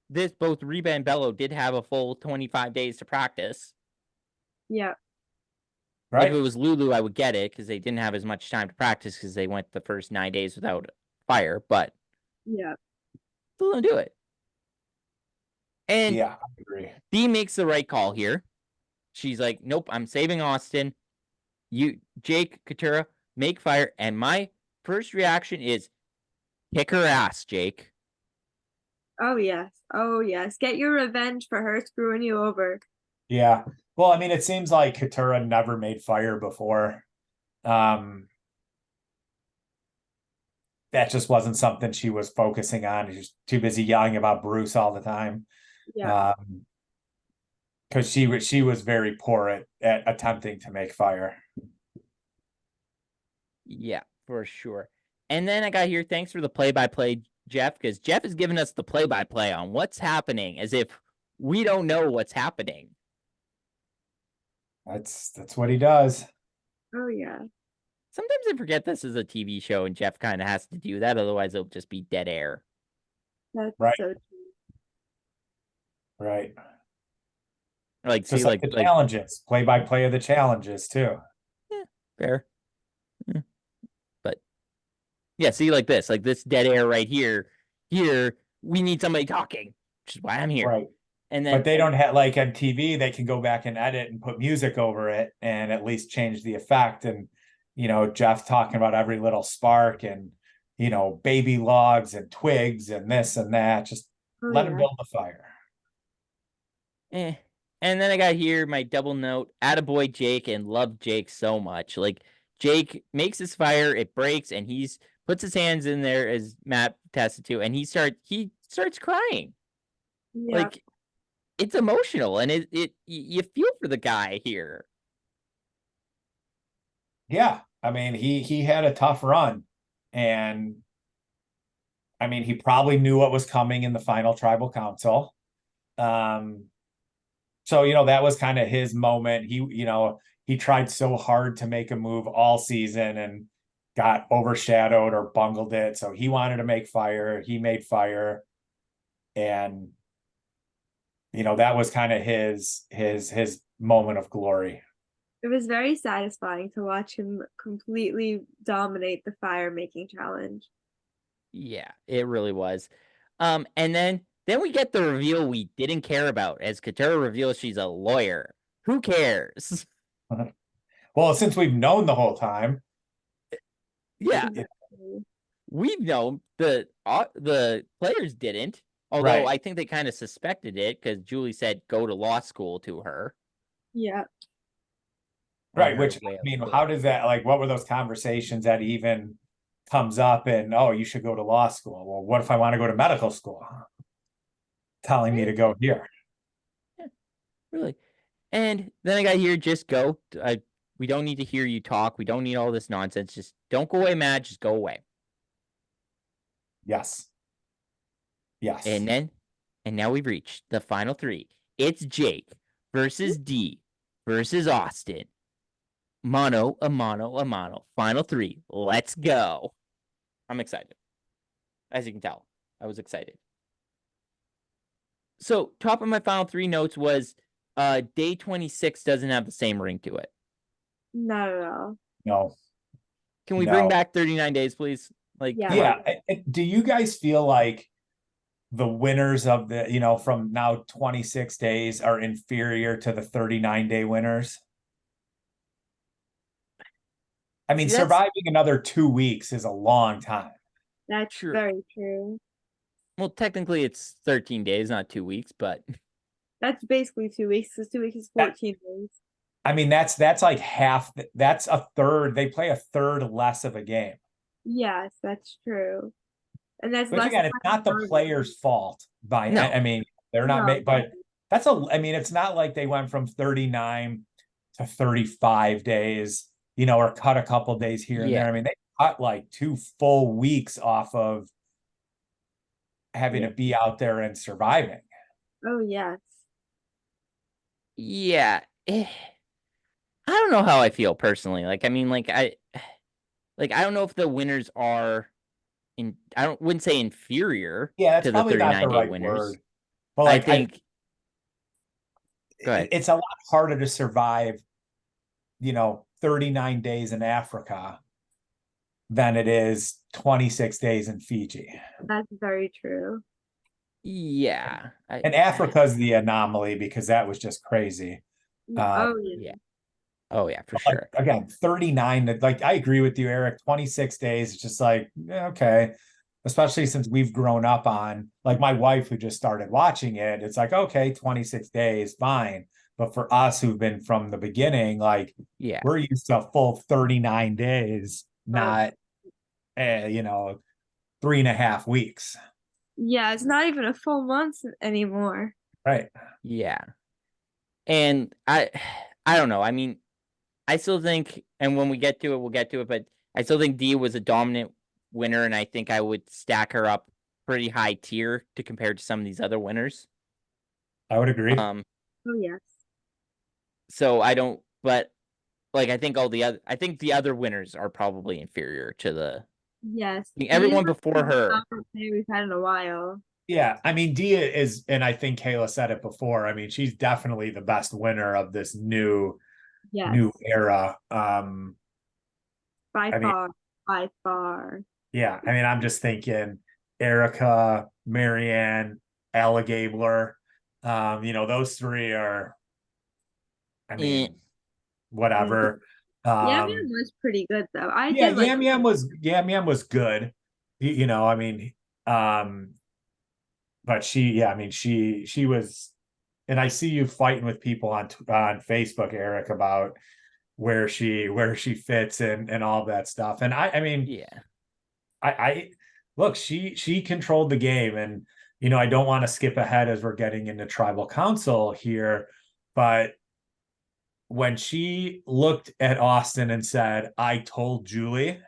this. Both Reba and Bello did have a full 25 days to practice. Yeah. If it Right. was Lulu, I would get it because they didn't have as much time to practice because they went the first 9 days without fire, but Yeah. still don't do it. And Yeah, I agree. Dee makes the right call here. She's like, nope, I'm saving Austin. You, Jake, Katura, make fire. And my first reaction is kick her ass, Jake. Oh yes. Oh yes. Get your revenge for her screwing you over. Yeah. Well, I mean, it seems like Katura never made fire before. that just wasn't something she was focusing on. She was too busy yelling about Bruce all the time. Yeah. Because she was very poor at attempting to make fire. Yeah, for sure. And then I got here, thanks for the play-by-play, Jeff, because Jeff is giving us the play-by-play on what's happening as if we don't know what's happening. That's what he does. Oh yeah. Sometimes I forget this is a TV show and Jeff kind of has to do that. Otherwise, it'll just be dead air. That's Right. so true. Right. Like, Just see, like the challenges, play-by-play of the challenges too. Yeah, fair. Yeah. But yeah, see, like this dead air right here. Here, we need somebody talking, which is why I'm here. Right. And then, but they don't have, like, on TV, they can go back and edit and put music over it and at least change the effect. And, Jeff talking about every little spark and, baby logs and twigs and this and that. Just let him build the fire. And then I got here my double note, attaboy Jake, and love Jake so much. Like, Jake makes his fire, it breaks, and he's puts his hands in there, as Matt tested to, and he starts crying. Yeah. Like, it's emotional, and you feel for the guy here. Yeah, I mean, he had a tough run, and I mean, he probably knew what was coming in the final tribal council. So, that was kind of his moment. He tried so hard to make a move all season and got overshadowed or bungled it. So he wanted to make fire. He made fire. And, that was kind of his moment of glory. It was very satisfying to watch him completely dominate the fire making challenge. Yeah, it really was. And then we get the reveal we didn't care about as Katura reveals she's a lawyer. Who cares? Well, since we've known the whole time. Yeah. We've known the players didn't. Although right. I think they kind of suspected it because Julie said go to law school to her. Yeah. Right, which, I mean, how does that, like, what were those conversations that even comes up and, oh, you should go to law school? Well, what if I want to go to medical school? Telling me to go here. Yeah, really. And then I got here, just go. We don't need to hear you talk. We don't need all this nonsense. Just don't go away, Matt. Just go away. Yes. Yes. And now we've reached the final three. It's Jake versus D versus Austin. Mono, a mono. Final three. Let's go. I'm excited. As you can tell, I was excited. So, top of my final three notes was day 26 doesn't have the same ring to it. Not at all. No. Can we bring back 39 days, please? Like, yeah. Do you guys feel like the winners of the, from now 26 days are inferior to the 39-day winners? I mean, surviving another 2 weeks is a long time. That's true. Very true. Well, technically it's 13 days, not 2 weeks, but that's basically 2 weeks. Because 2 weeks is 14 days. I mean, that's like half. That's a third. They play a third less of a game. Yes, that's true. And that's which, again, it's not the players' fault. No. I mean, they're not. But I mean, it's not like they went from 39 to 35 days. Or cut a couple days here and there. I mean, they cut like 2 full weeks off of having to be out there and surviving. Oh, yes. Yeah. I don't know how I feel personally. Like, I mean, I don't know if the winners are wouldn't say inferior to the 39-day winners. Word. Well, I think it's a lot harder to survive, 39 days in Africa than it is 26 days in Fiji. That's very true. Yeah. And Africa's the anomaly because that was just crazy. Oh, yeah. Oh, yeah, for sure. Again, 39, like, I agree with you, Eric. 26 days, it's just like, okay. Especially since we've grown up on, like, my wife who just started watching it, it's like, okay, 26 days, fine. But for us who've been from the beginning, like, we're used to a full 39 days, not, 3.5 weeks. Yeah, it's not even a full month anymore. Right. Yeah. And I don't know. I mean, I still think, and when we get to it, we'll get to it, but I still think Dia was a dominant winner, and I think I would stack her up pretty high tier to compare to some of these other winners. I would agree. Oh yes. So I don't, but like I think the other winners are probably inferior to the Yes. everyone These are before the most her. dominant player we've had in a while. Yeah, I mean, Dia is, and I think Kayla said it before. I mean, she's definitely the best winner of this new Yes. era. By I mean, far. By far. yeah, I mean, I'm just thinking Erica, Marianne, Ella Gabler. Those three are, I Eh, mean, whatever. Yam Yam was pretty good though. I Yeah, did like Yam Yam was good. I mean, but I mean, she was, and I see you fighting with people on Facebook, Eric, about where she fits and all that stuff. And I mean, yeah. I look, she controlled the game, and I don't want to skip ahead as we're getting into tribal council here, but when she looked at Austin and said, "I told Julie,"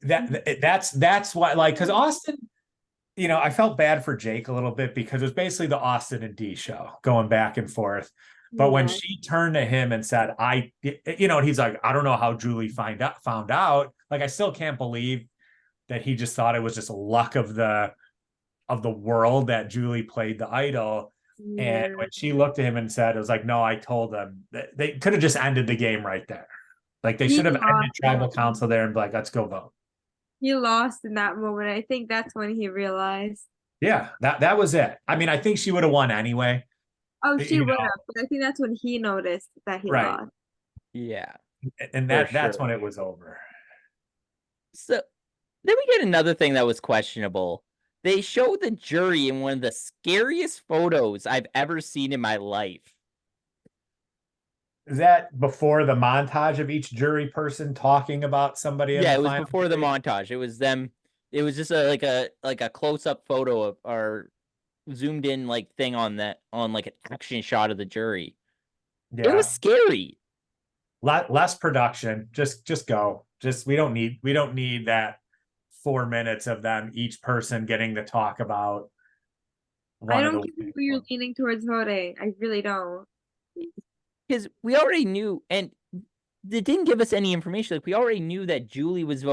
that's why, like, because Austin, I felt bad for Jake a little bit because it was basically the Austin and D show going back and forth. But when yeah. she turned to him and said, and he's like, I don't know how Julie found out. Like, I still can't believe that he just thought it was just luck of the world that Julie played the idol. And Yeah. when she looked at him and said, it was like, no, I told them. They could have just ended the game right there. Like, they He should have ended lost. tribal council there and be like, let's go vote. He lost in that moment. I think that's when he realized. Yeah, that was it. I mean, I think she would have won anyway. Oh, she You would know, have, but I think that's when he noticed that he right. lost. Yeah. And For that's sure. when it was over. So then we get another thing that was questionable. They showed the jury in one of the scariest photos I've ever seen in my life. Is that before the montage of each jury person talking about somebody in Yeah, the it was final before the three? montage. It was them. It was just a close up photo of or zoomed in like thing on like an action shot of the jury. It was Yeah. scary. Less production. Just go. We don't need that 4 minutes of them each person getting to talk about I one of don't the get winning who you're ones. leaning towards voting. I really don't. Because we already knew, and it didn't give us any information. Like we already knew that Julie was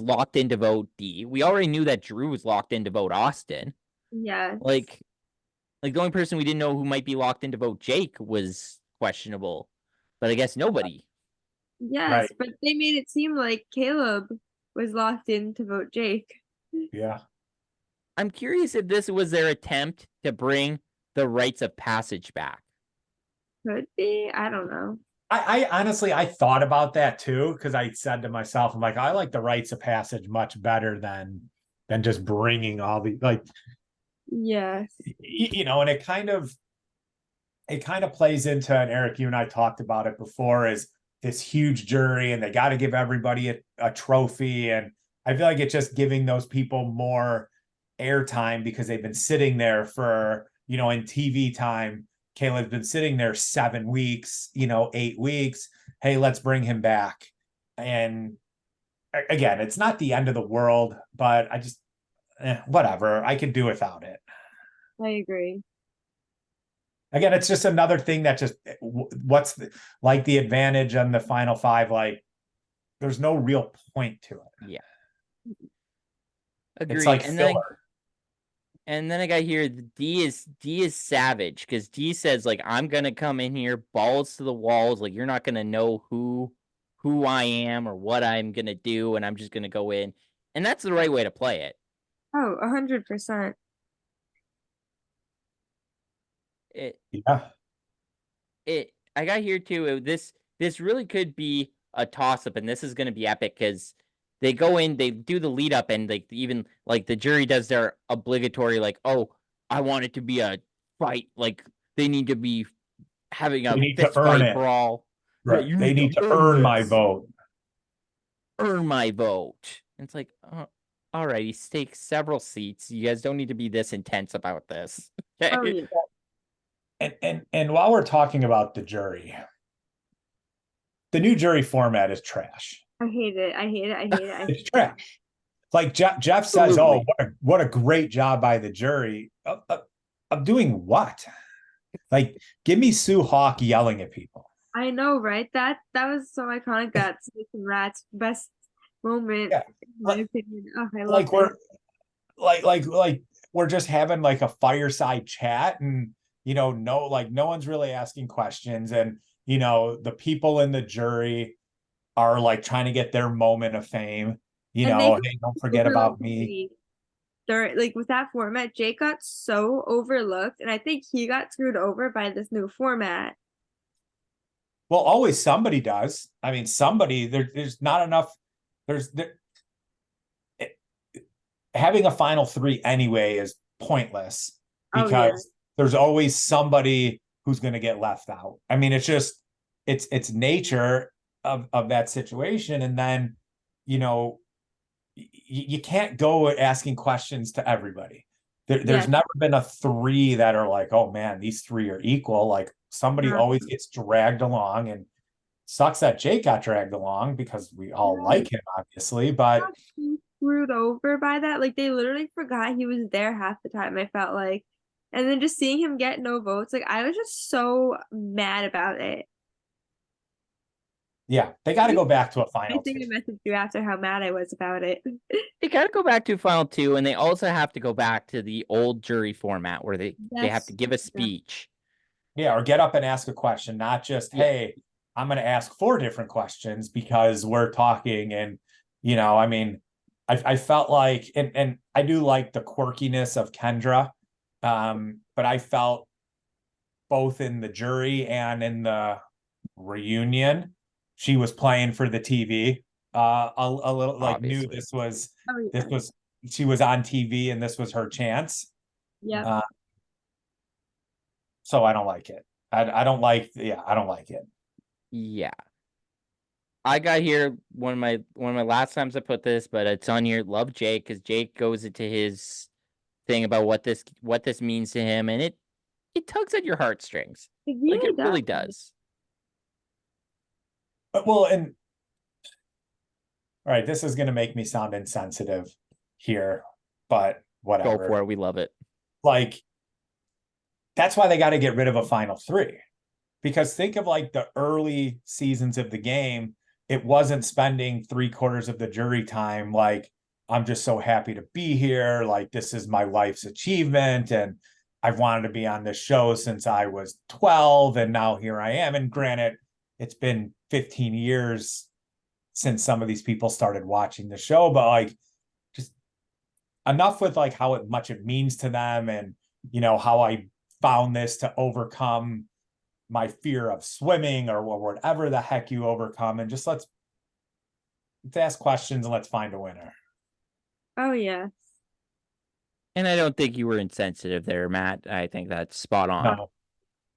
locked in to vote D. We already knew that Drew was locked in to vote Austin. Yes. Like the only person we didn't know who might be locked in to vote Jake was questionable. But I guess nobody. Yes, Right. but they made it seem like Caleb was locked in to vote Jake. Yeah. I'm curious if this was their attempt to bring the rites of passage back. Could be. I don't know. I honestly, I thought about that too, because I said to myself, I'm like, I like the rites of passage much better than just bringing all the, like, Yes. and it kind of plays into, and Eric, you and I talked about it before, is this huge jury and they got to give everybody a trophy. And I feel like it's just giving those people more airtime because they've been sitting there for, in TV time. Caleb's been sitting there 7 weeks, 8 weeks. Hey, let's bring him back. And again, it's not the end of the world, but I just, whatever. I could do without it. I agree. Again, it's just another thing that just, what's like the advantage on the final five? Like, there's no real point to it. Yeah. Agree. It's like and filler. then I got here. D is savage because D says like I'm gonna come in here balls to the walls. Like you're not gonna know who I am or what I'm gonna do, and I'm just gonna go in. And that's the right way to play it. Oh, 100%. Yeah. I got here too. This really could be a toss up, and this is gonna be epic because they go in, they do the lead up, and like even like the jury does their obligatory like, oh, I want it to be a fight. Like they need to be having They a need to fist earn fight it. brawl. Yeah, Right. you They need to need to earn earn my this. vote. Earn my vote. And it's like, all right, take several seats. You guys don't need to be this intense about this. Oh yeah. And while we're talking about the jury, the new jury format is trash. I hate it. I hate it. I hate it. It's trash. Like Jeff says, Absolutely. "Oh, what a great job by the jury." Of doing what? Like, give me Sue Hawk yelling at people. I know, right? That was so iconic. That's Snake and Rat's best moment, Yeah. in my opinion. Oh, I love Like it. like we're just having like a fireside chat, and no one's really asking questions, and the people in the jury are like trying to get their moment of fame. And they Hey, don't forget about me. they're like with that format, Jake got so overlooked, and I think he got screwed over by this new format. Well, always somebody does. I mean, there's not enough. Having a final three anyway is pointless Oh yeah. because there's always somebody who's going to get left out. I mean, it's nature of that situation. And then, you can't go asking questions to everybody. There's never been a three that are like, oh man, these three are equal. Like somebody always gets dragged along, and sucks that Jake got dragged along because we all like him, obviously, but Screwed over by that. Like they literally forgot he was there half the time, I felt like. And then just seeing him get no votes, like I was just so mad about it. yeah, they got to go back to a final I think two. I messaged you after how mad I was about it. They got to go back to final two, and they also have to go back to the old jury format where they have to give a speech. Yeah, or get up and ask a question, not just, hey, I'm going to ask 4 different questions because we're talking. And, I mean, I felt like, and I do like the quirkiness of Kendra, but I felt both in the jury and in the reunion, she was playing for the TV. A little like Obviously. knew this was Oh, yeah. she was on TV and this was her chance. Yeah. So I don't like it. I don't like it. Yeah. I got here one of my last times I put this, but it's on here. Love Jake, because Jake goes into his thing about what this means to him, and it tugs at your heartstrings. Like it really does. Well, and all right, this is going to make me sound insensitive here, but whatever. Go for it. We love it. Like, that's why they got to get rid of a final 3. Because think of like the early seasons of the game, it wasn't spending 3/4 of the jury time like, I'm just so happy to be here. Like, this is my life's achievement. And I've wanted to be on this show since I was 12. And now here I am. And granted, it's been 15 years since some of these people started watching the show, but like, just enough with like how much it means to them, and how I found this to overcome my fear of swimming or whatever the heck you overcome, and just let's ask questions and let's find a winner. Oh yeah. And I don't think you were insensitive there, Matt. I think that's spot on. No,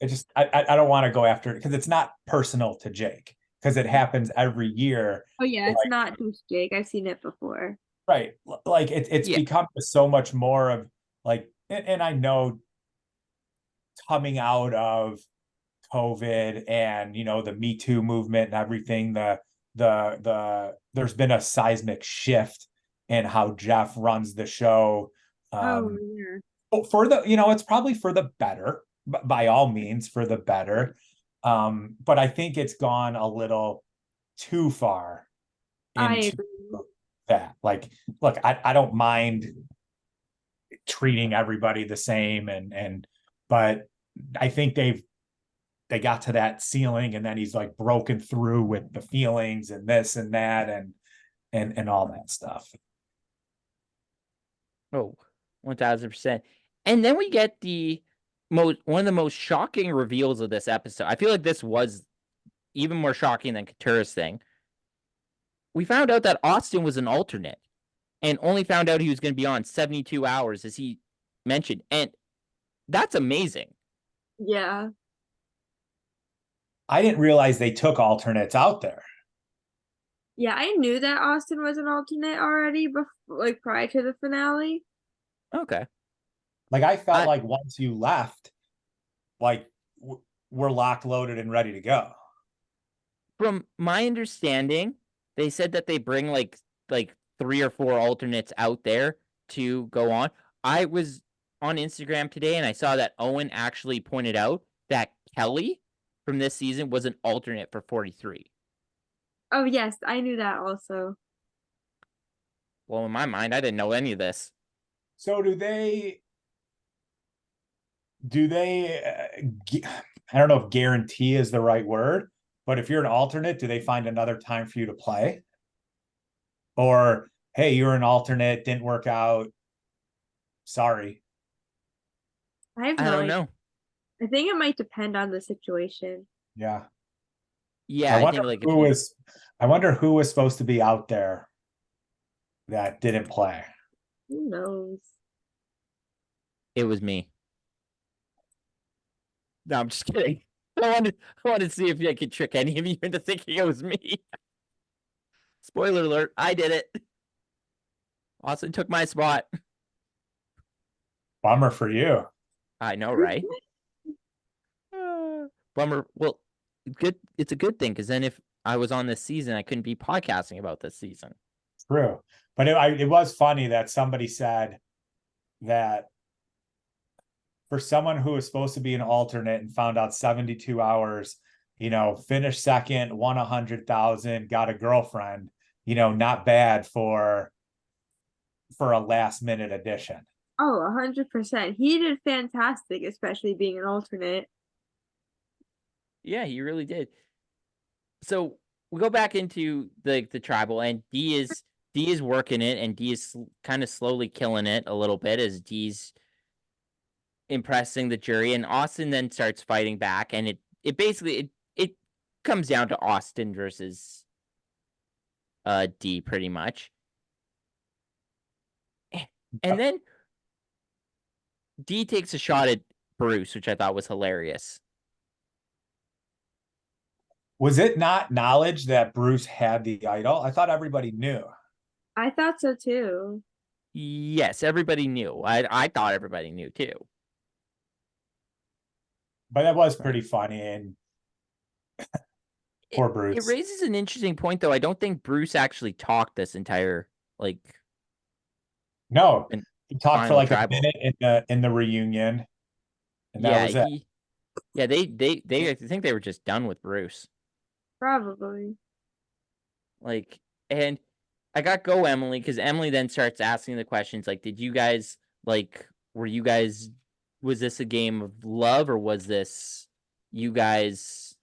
it just I don't want to go after it because it's not personal to Jake, because it happens every year. Oh yeah, it's not just Jake. I've seen it before. Right. Like it's become so much more of like, and I know coming out of COVID and the Me Too movement and everything, there's been a seismic shift in how Jeff runs the show. Oh yeah. For the it's probably for the better, by all means for the better. But I think it's gone a little too far into that. Like, look, I don't mind treating everybody the same, but I think they got to that ceiling, and then he's like broken through with the feelings and this and that and all that stuff. Oh, 1000%. And then we get one of the most shocking reveals of this episode. I feel like this was even more shocking than Katura's thing. We found out that Austin was an alternate, and only found out he was going to be on 72 hours, as he mentioned. And that's amazing. Yeah. I didn't realize they took alternates out there. Yeah, I knew that Austin was an alternate already before, like prior to the finale. Okay. Like I felt I like once you left, like we're locked, loaded, and ready to go. From my understanding, they said that they bring like 3 or 4 alternates out there to go on. I was on Instagram today and I saw that Owen actually pointed out that Kelly from this season was an alternate for 43. Oh yes, I knew that also. Well, in my mind, I didn't know any of this. So do they I don't know if guarantee is the right word, but if you're an alternate, do they find another time for you to play? Or hey, you're an alternate, didn't work out. Sorry. I have I no don't idea. know. I think it might depend on the situation. Yeah. Yeah, I I wonder think like if who you was I wonder who was supposed to be out there that didn't play. Who knows? it was me. No, I'm just kidding. I wanted to see if I could trick any of you into thinking it was me. Spoiler alert, I did it. Austin took my spot. Bummer for you. I know, right? Bummer. Well, good. It's a good thing because then if I was on this season, I couldn't be podcasting about this season. True. But it was funny that somebody said that for someone who was supposed to be an alternate and found out 72 hours, finished second, won 100,000, got a girlfriend, not bad for a last minute addition. Oh, 100%. He did fantastic, especially being an alternate. Yeah, he really did. So we go back into the tribal, and D is working it, and D is kind of slowly killing it a little bit as D's impressing the jury, and Austin then starts fighting back, and it basically it comes down to Austin versus D pretty much. And then D takes a shot at Bruce, which I thought was hilarious. Was it not knowledge that Bruce had the idol? I thought everybody knew. I thought so too. Yes, everybody knew. I thought everybody knew too. But that was pretty funny. And poor It Bruce. raises an interesting point though. I don't think Bruce actually talked this entire like No, he talked for final like a tribal. minute in the reunion, and that Yeah, was it. they I think they were just done with Bruce. Probably. Like, and I got go Emily because Emily then starts asking the questions like, did you guys like were you guys was this a game of love or was this you guys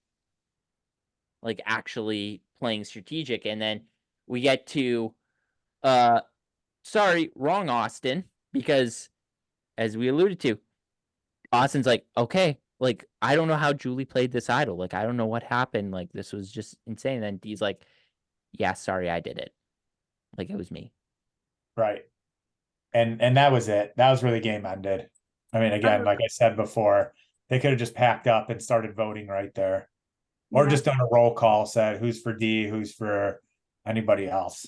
like actually playing strategic? And then we get to sorry, wrong Austin, because as we alluded to, Austin's like, okay, like I don't know how Julie played this idol. Like I don't know what happened. Like this was just insane. And then D's like, yeah, sorry, I did it. Like it was me. Right. And that was it. That was where the game ended. I mean, again, Oh, like I said before, they could have just packed up and started voting right there. Or yeah. just done a roll call, said who's for D, who's for anybody else.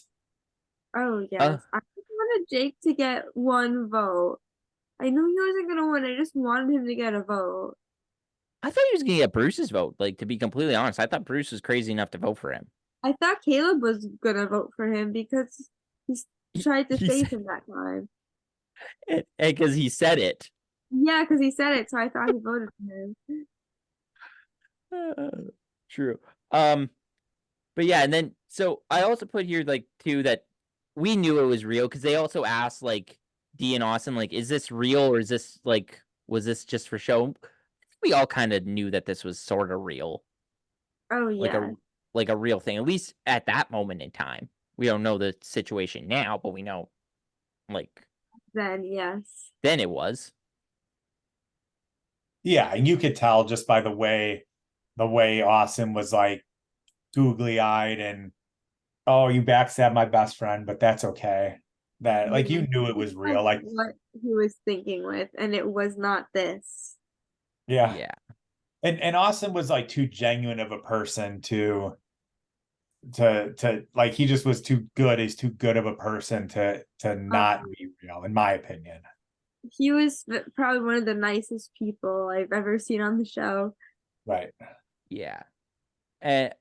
Oh, Uh, yes. I just wanted Jake to get one vote. I knew he wasn't gonna win. I just wanted him to get a vote. I thought he was gonna get Bruce's vote. Like to be completely honest, I thought Bruce was crazy enough to vote for him. I thought Caleb was gonna vote for him because he's tried to He save said him that time. it because he said it. Yeah, because he said it, so I thought he voted for him. True. Um, but yeah, and then so I also put here like too that we knew it was real because they also asked like D and Austin like, is this real or is this like was this just for show? We all kind of knew that this was sort of real, Oh, like yeah. a real thing. At least at that moment in time, we don't know the situation now, but we know like Then, yes. then it was. Yeah, and you could tell just by the way Austin was like googly eyed and oh, you backstabbed my best friend, but that's okay. That like Yeah, you knew it he was said real. Like, what he was thinking with, and it was not this. yeah. Yeah. And Austin was like too genuine of a person to to like he just was too good. He's too good of a person to not be real, in my opinion. He was probably one of the nicest people I've ever seen on the show. Right. Yeah. And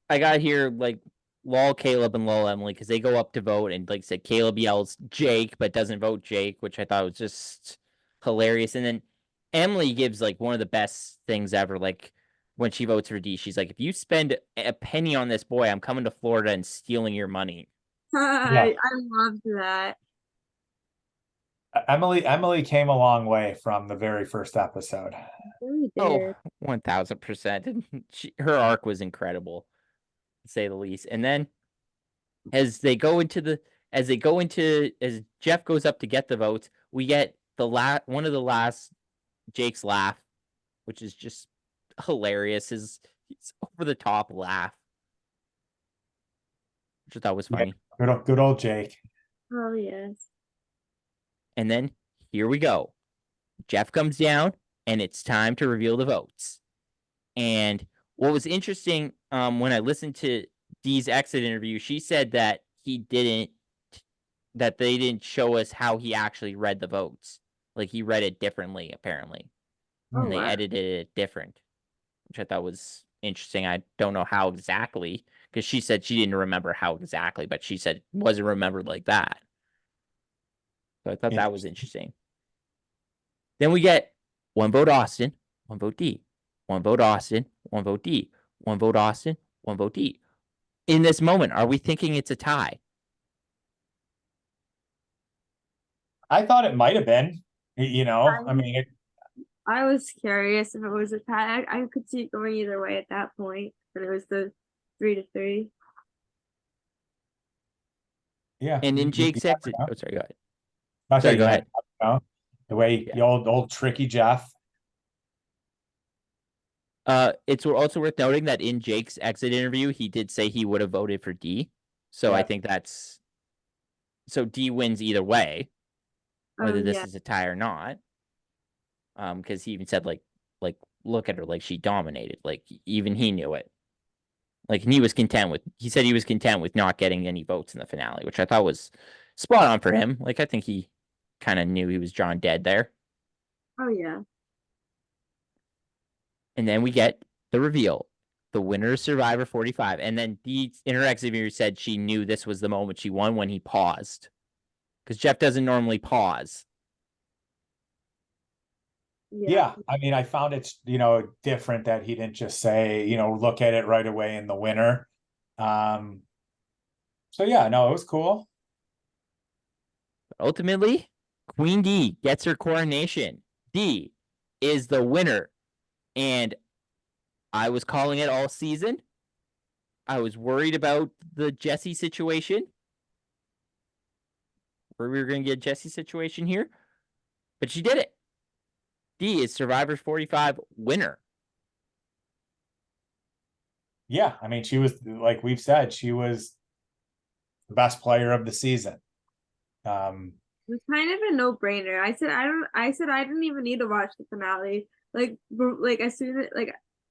I got here like lol Caleb and lol Emily because they go up to vote and like I said Caleb yells Jake but doesn't vote Jake, which I thought was just hilarious. And then Emily gives like one of the best things ever. Like when she votes for D, she's like, if you spend a penny on this boy, I'm coming to Florida and stealing your money. Yeah. I loved that. Emily came a long way from the very first episode. Really Oh, did. 1000%. Her arc was incredible, to say the least. And then as they go into as Jeff goes up to get the votes, we get one of the last Jake's laugh, which is just hilarious. His over the top laugh, which I thought was funny. Yeah, good old Jake. Oh yes. And then here we go. Jeff comes down, and it's time to reveal the votes. And what was interesting, when I listened to Dee's exit interview, she said that they didn't show us how he actually read the votes. Like he read it differently, apparently, Oh and they wow. edited it different, which I thought was interesting. I don't know how exactly, because she said she didn't remember how exactly, but she said it wasn't remembered like that. So I thought that was interesting. Then we get one vote Austin, one vote D, one vote Austin, one vote D, one vote Austin, one vote D. In this moment, are we thinking it's a tie? I thought it might have been, I mean, I was curious if it was a tie. I could see it going either way at that point, but it was the 3-3. yeah. And in you Jake's never exit, know. oh, sorry, go ahead. I'll Sorry, say go you ahead. never know. The way Yeah. the old tricky Jeff. It's also worth noting that in Jake's exit interview, he did say he would have voted for D. So I Yeah. think so D wins either way, whether this Yeah. is a tie or not. Because he even said like look at her, like she dominated. Like even he knew it. Like and he said he was content with not getting any votes in the finale, which I thought was spot on for him. Like I think he kind of knew he was drawn dead there. Oh yeah. And then we get the reveal. The winner is Survivor 45. And then the interactive said she knew this was the moment she won when he paused. Because Jeff doesn't normally pause. Yeah. I mean, I found it, different that he didn't just say, look at it right away in the winner. So yeah, no, it was cool. Ultimately, Queen D gets her coronation. D is the winner. And I was calling it all season. I was worried about the Jesse situation. Where we were going to get Jesse situation here. But she did it. D is Survivor 45 winner. Yeah, I mean, she was, like we've said, she was the best player of the season. It was kind of a no-brainer. I said I didn't even need to watch the finale. Like as soon as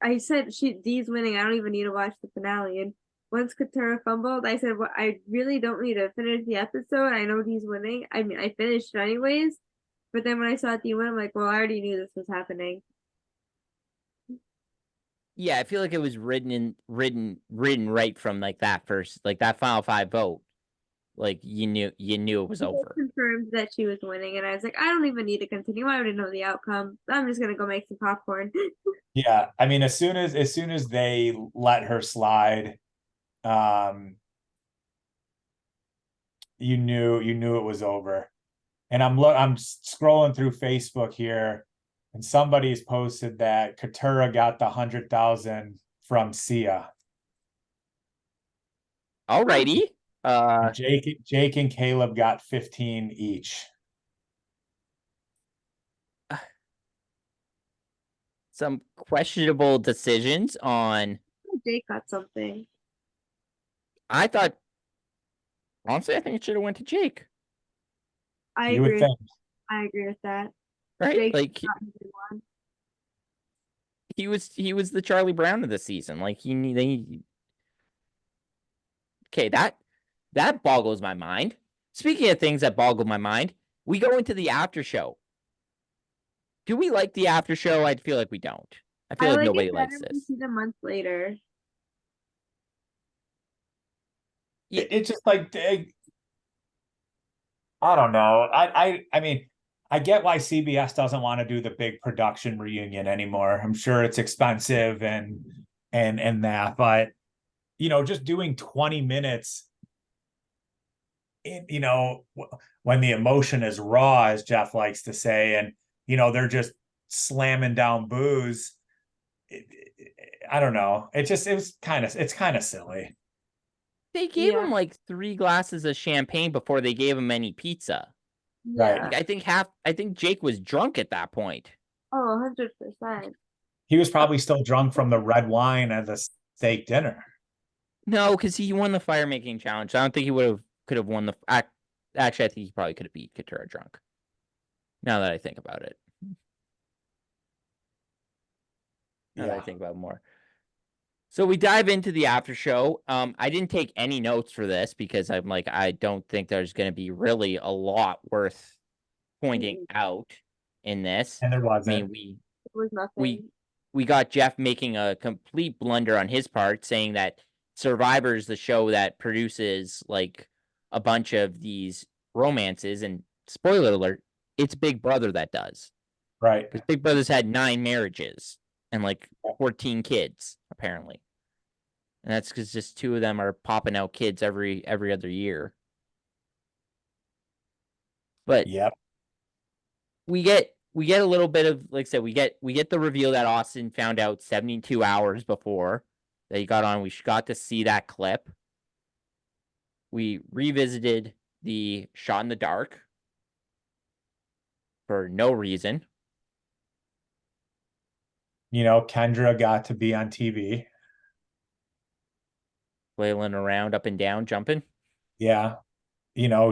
I said D's winning, I don't even need to watch the finale. And once Katara fumbled, I said, well, I really don't need to finish the episode. I know D's winning. I mean, I finished it anyways. But then when I saw D win, I'm like, well, I already knew this was happening. Yeah, I feel like it was written right from like that first, like that final five vote. Like you knew it was over. Confirmed that she was winning, and I was like, I don't even need to continue. I already know the outcome. I'm just gonna go make some popcorn. Yeah, I mean, as soon as they let her slide, you knew it was over. And I'm scrolling through Facebook here, and somebody's posted that Katura got the 100,000 from Sia. Alrighty. Jake and Caleb got 15 each. Some questionable decisions on. Jake got something. I thought, honestly, I think it should have went to Jake. You would think. I agree with that. Right? Jake like he was the Charlie Brown of the season. Like Okay, that boggles my mind. Speaking of things that boggle my mind, we go into the after show. Do we like the after show? I feel like we don't. I feel I like like nobody it better likes when you this. see them months later. It's just like I don't know. I mean, I get why CBS doesn't want to do the big production reunion anymore. I'm sure it's expensive and that, but just doing 20 minutes when the emotion is raw, as Jeff likes to say, and they're just slamming down booze. I don't know. It's kind of silly. They gave Yeah. him like 3 glasses of champagne before they gave him any pizza. Right. Yeah. Like, I think Jake was drunk at that point. Oh, 100%. He was probably still drunk from the red wine at the steak dinner. No, because he won the fire making challenge. I don't think he could have won the. Actually, I think he probably could have beat Katura drunk. Now that I think about it. Now that I Yeah. think about it more. So we dive into the after show. I didn't take any notes for this because I'm like, I don't think there's going to be really a lot worth pointing out in this. And there I wasn't. mean, we It was we nothing. we got Jeff making a complete blunder on his part, saying that Survivor's the show that produces like a bunch of these romances, and spoiler alert, it's Big Brother that does. Right. Because Big Brother's had 9 marriages and like 14 kids, apparently. And that's because just 2 of them are popping out kids every other year. But Yep. we get a little bit of, like I said, we get the reveal that Austin found out 72 hours before that he got on. We got to see that clip. We revisited the shot in the dark for no reason. Kendra got to be on TV. Flailing around up and down, jumping. Yeah.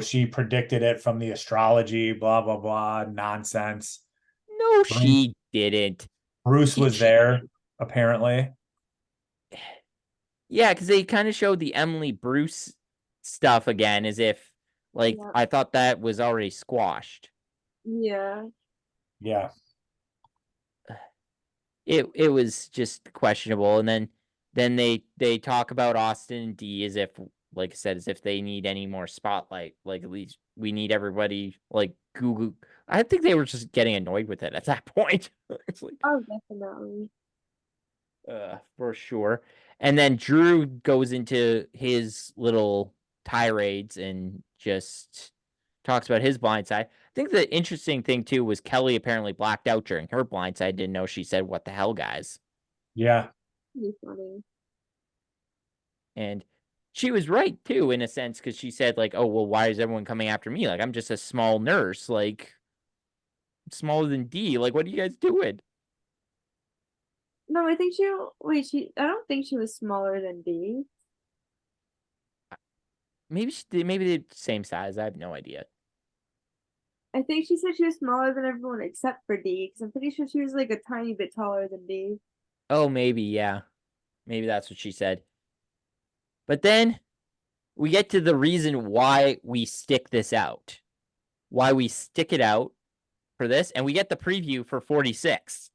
She predicted it from the astrology, blah, blah, blah, nonsense. No, Bruce, she didn't. Bruce was there, apparently. Yeah, because they kind of showed the Emily Bruce stuff again, as if like Yeah. I thought that was already squashed. Yeah. Yeah. It was just questionable, and then they talk about Austin and D as if, like I said, as if they need any more spotlight. Like, at least we need everybody like Google. I think they were just getting annoyed with it at that point. It's like, Oh, definitely. for sure. And then Drew goes into his little tirades and just talks about his blind side. I think the interesting thing too was Kelly apparently blacked out during her blind side. Didn't know she said, "What the hell, guys?" Yeah. Pretty funny. And she was right too, in a sense, because she said like, "Oh well, why is everyone coming after me? Like, I'm just a small nurse, like smaller than D. Like, what are you guys doing?" No, I think I don't think she was smaller than D. Maybe they're the same size. I have no idea. I think she said she was smaller than everyone except for D, because I'm pretty sure she was like a tiny bit taller than D. Oh, maybe, yeah. Maybe that's what she said. But then we get to the reason why we stick this out. Why we stick it out for this, and we get the preview for 46.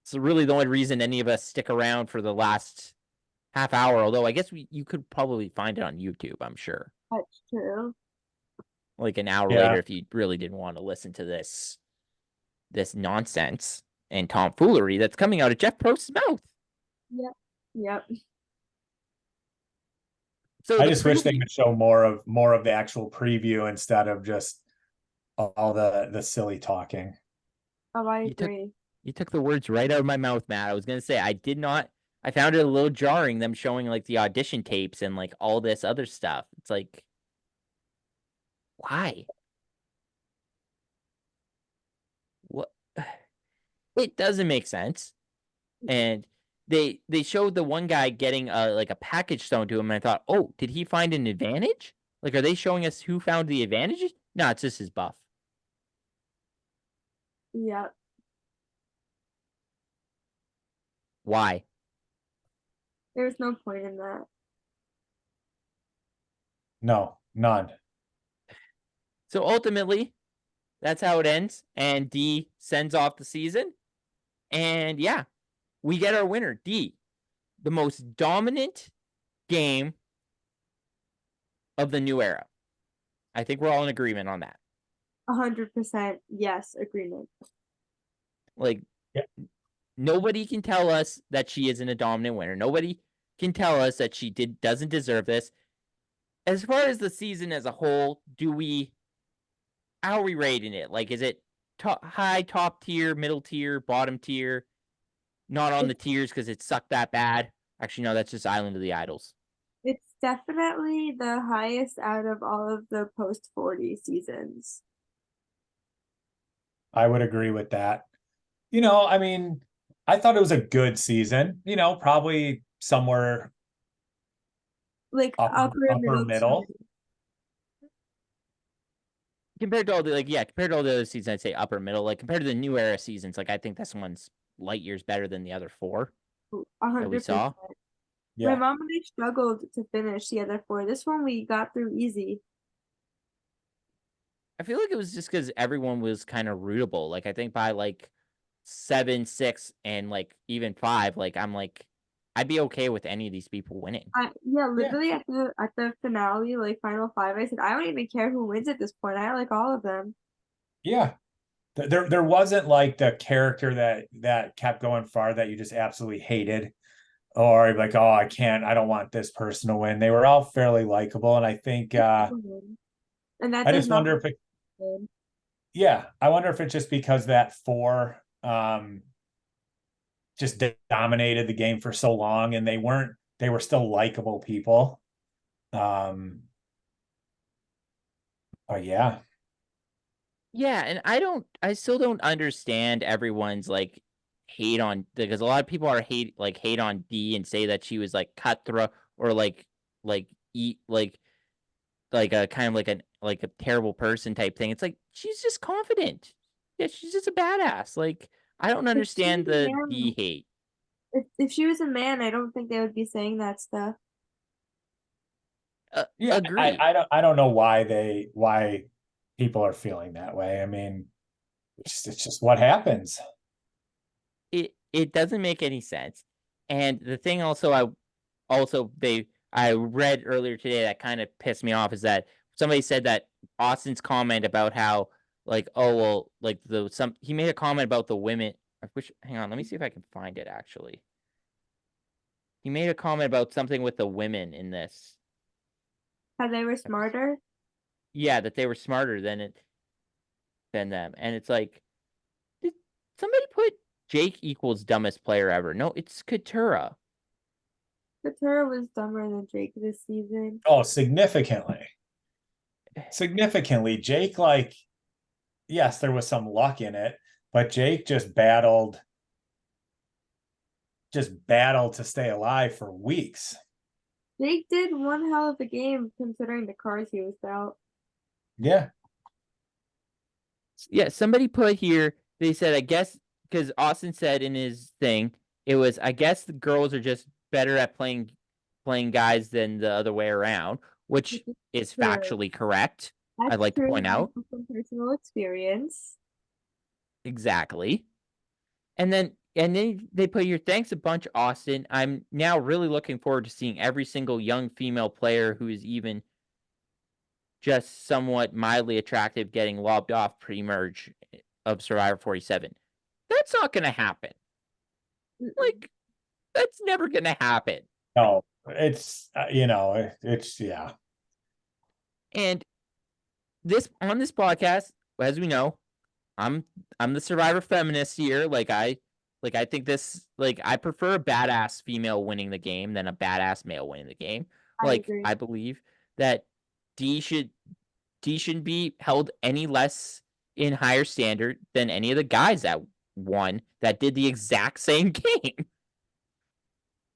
It's really the only reason any of us stick around for the last half hour, although I guess you could probably find it on YouTube, I'm sure. That's true. Like an hour Yeah. later if you really didn't want to listen to this nonsense and tomfoolery that's coming out of Jeff Prost's mouth. Yep. Yep. So I the just wish they would show more of the actual preview instead of just all the silly talking. Oh, I You took agree. you took the words right out of my mouth, Matt. I was gonna say I found it a little jarring, them showing like the audition tapes and like all this other stuff. It's like, why? What? It doesn't make sense. And they showed the one guy getting like a package thrown to him, and I thought, oh, did he find an advantage? Like, are they showing us who found the advantages? No, it's just his buff. Yep. Why? There's no point in that. No, none. So ultimately, that's how it ends. And D sends off the season. And yeah, we get our winner, D. The most dominant game of the new era. I think we're all in agreement on that. 100% yes, agreement. Like, Yeah. nobody can tell us that she isn't a dominant winner. Nobody can tell us that she doesn't deserve this. As far as the season as a whole, how are we rating it? Like, is it high, top tier, middle tier, bottom tier? Not on the tiers because it sucked that bad. Actually, no, that's just Island of the Idols. It's definitely the highest out of all of the post 40 seasons. I would agree with that. I mean, I thought it was a good season, probably somewhere Like upper upper middle middle. tier. Compared to compared to all the other seasons, I'd say upper middle. Like compared to the new era seasons, like I think this one's light years better than the other four that we 100%. saw. My Yeah. mom and I struggled to finish the other four. This one we got through easy. I feel like it was just because everyone was kind of rootable. Like I think by like 7, 6, and like even 5, like I'm like I'd be okay with any of these people winning. Yeah, Yeah. literally at the finale, like final five, I said I don't even care who wins at this point. I like all of them. Yeah. There wasn't like the character that kept going far that you just absolutely hated, or like, oh, I don't want this person to win. They were all fairly likable. And I think And that I does just not wonder if I wonder if it's just because that four just dominated the game for so long and they were still likable people. But yeah. Yeah, and I still don't understand everyone's like hate on because a lot of people are hate on D and say that she was like cutthroat or like eat like a kind of like a terrible person type thing. It's like she's just confident. Yeah, she's just a badass. Like I don't if she understand was a the D man, hate. if she was a man, I don't think they would be saying that stuff. Yeah, Agree. I don't know why people are feeling that way. I mean, it's just what happens. It doesn't make any sense. And the thing I read earlier today that kind of pissed me off is that somebody said that Austin's comment about how like oh well like he made a comment about the women. I wish hang on, let me see if I can find it actually. He made a comment about something with the women in this. How they were smarter. Yeah, that they were smarter than them. And it's like did somebody put Jake equals dumbest player ever? No, it's Katura. Katura was dumber than Jake this season. Oh, significantly. Significantly. Jake, like, yes, there was some luck in it, but Jake just battled to stay alive for weeks. Jake did one hell of a game considering the cars he was dealt. Yeah. Yeah, somebody put here, they said, I guess, because Austin said in his thing, it was, I guess the girls are just better at playing guys than the other way around, which is True. factually correct. That's I'd like to true. point out. From personal experience. Exactly. And then they put your thanks a bunch, Austin. I'm now really looking forward to seeing every single young female player who is even just somewhat mildly attractive getting lobbed off pre-merge of Survivor 47. That's not going to happen. Like, that's never going to happen. No, it's, it's, yeah. And on this podcast, as we know, I'm the Survivor feminist here. I think this I prefer a badass female winning the game than a badass male winning the game. I agree. I believe that D should D shouldn't be held any less in higher standard than any of the guys that won that did the exact same game.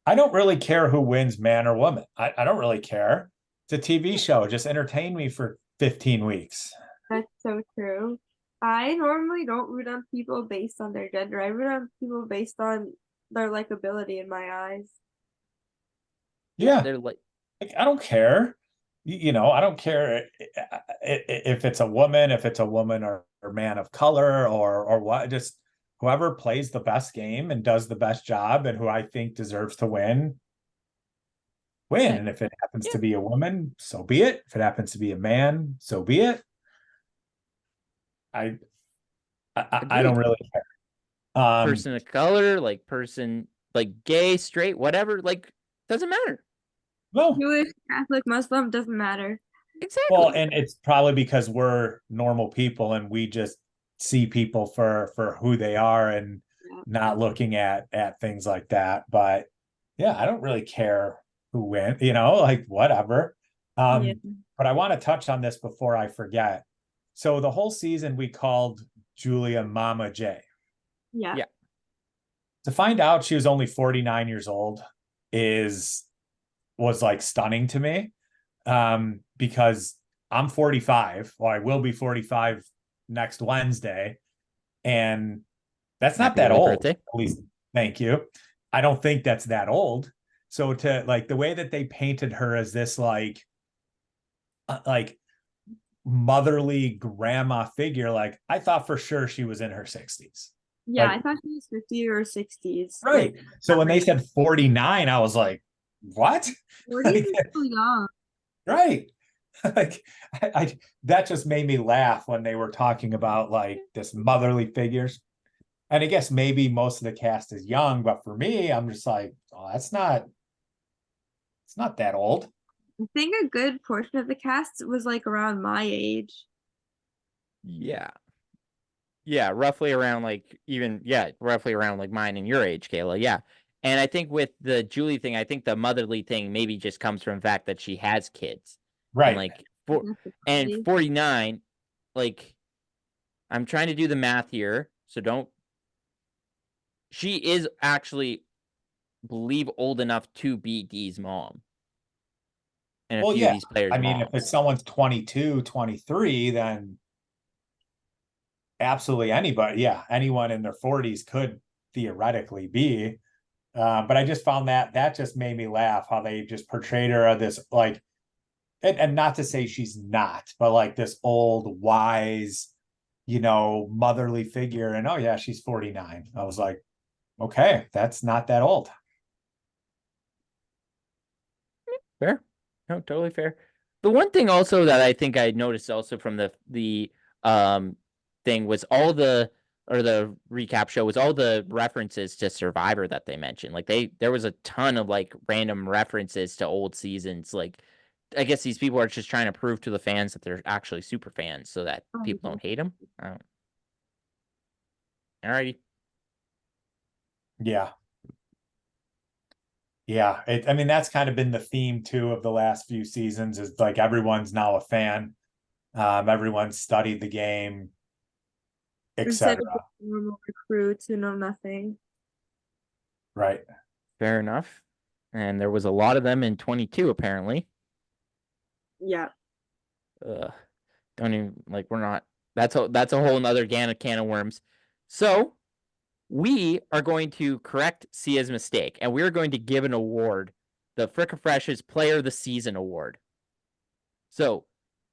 I don't really care who wins, man or woman. I don't really care. It's a TV show. Just entertain me for 15 weeks. That's so true. I normally don't root on people based on their gender. I root on people based on their likability in my eyes. Yeah. They're like, I don't care. you know, I don't care if it's a woman, or man of color or what, just whoever plays the best game and does the best job and who I think deserves to win. Yeah. And if it happens Yeah. to be a woman, so be it. If it happens to be a man, so be it. I don't Agreed. really care. Person of color, like person, like gay, straight, whatever, like doesn't matter. No, Jewish, Catholic, Muslim, doesn't matter. well, Exactly. and it's probably because we're normal people and we just see people for who they are and Yeah. not looking at things like that. But yeah, I don't really care who wins, you know, like whatever. Yeah. But I want to touch on this before I forget. So the whole season we called Julia Mama J. Yeah. Yeah. To find out she was only 49 years old was like stunning to me. Because I'm 45. Well, I will be 45 next Wednesday. And that's not Happy that early old. birthday. At least, thank you. I don't think that's that old. So to like the way that they painted her as this like motherly grandma figure, like I thought for sure she was in her 60s. Yeah, I Like, thought she was 50 or 60s. Like right. So when they range. said 49, I was like, what? 40s Like, is still young. right. Like that just made me laugh when they were talking about like this motherly figures. And I guess maybe most of the cast is young, but for me, I'm just like, oh, it's not that old. I think a good portion of the cast was like around my age. Yeah. Yeah, roughly around like even roughly around like mine and your age, Kayla. Yeah. And I think with the Julie thing, I think the motherly thing maybe just comes from the fact that she has kids. And Right. like and 49, like I'm trying to do the math here, so don't she is actually believe old enough to be Dee's mom. And a Well, few of yeah. these players' I mean, if it's moms. someone's 22, 23, then absolutely anybody, yeah, anyone in their 40s could theoretically be. But I just found that just made me laugh how they just portrayed her as this like, and not to say she's not, but like this old, wise, you know, motherly figure. And oh yeah, she's 49. I was like, okay, that's not that old. Fair. No, totally fair. The one thing also that I think I noticed also from the thing was the recap show was all the references to Survivor that they mentioned. Like there was a ton of like random references to old seasons. Like I guess these people are just trying to prove to the fans that they're actually super fans so that people don't hate them. Alrighty. Yeah. Yeah. I mean, that's kind of been the theme too of the last few seasons is like everyone's now a fan. Everyone's studied the game, Instead of etc. normal recruits who know nothing. Right. Fair enough. And there was a lot of them in 22 apparently. Yeah. Don't even like we're not that's a whole nother can of worms. So we are going to correct Sia's mistake and we're going to give an award, the Fricka Fresh's Player of the Season award. So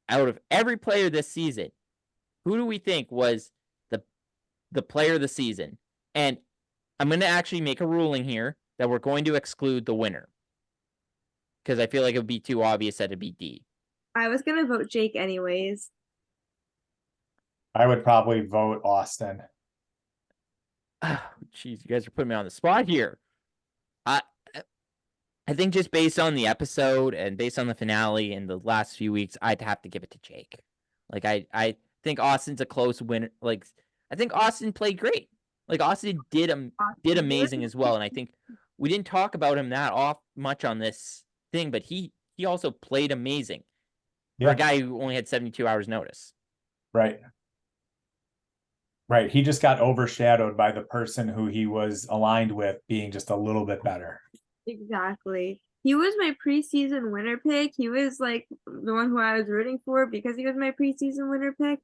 out of every player this season, who do we think was the player of the season? And I'm going to actually make a ruling here that we're going to exclude the winner because I feel like it would be too obvious that it'd be D. I was gonna vote Jake anyways. I would probably vote Austin. Jeez, you guys are putting me on the spot here. I I think just based on the episode and based on the finale and the last few weeks, I'd have to give it to Jake. Like I think Austin's a close winner. Like I think Austin played great. Like Austin did amazing as well. And I think we didn't talk about him that off much on this thing, but he also played amazing for a Yeah. guy who only had 72 hours notice. Right. Right. He just got overshadowed by the person who he was aligned with being just a little bit better. Exactly. He was my preseason winner pick. He was like the one who I was rooting for because he was my preseason winner pick.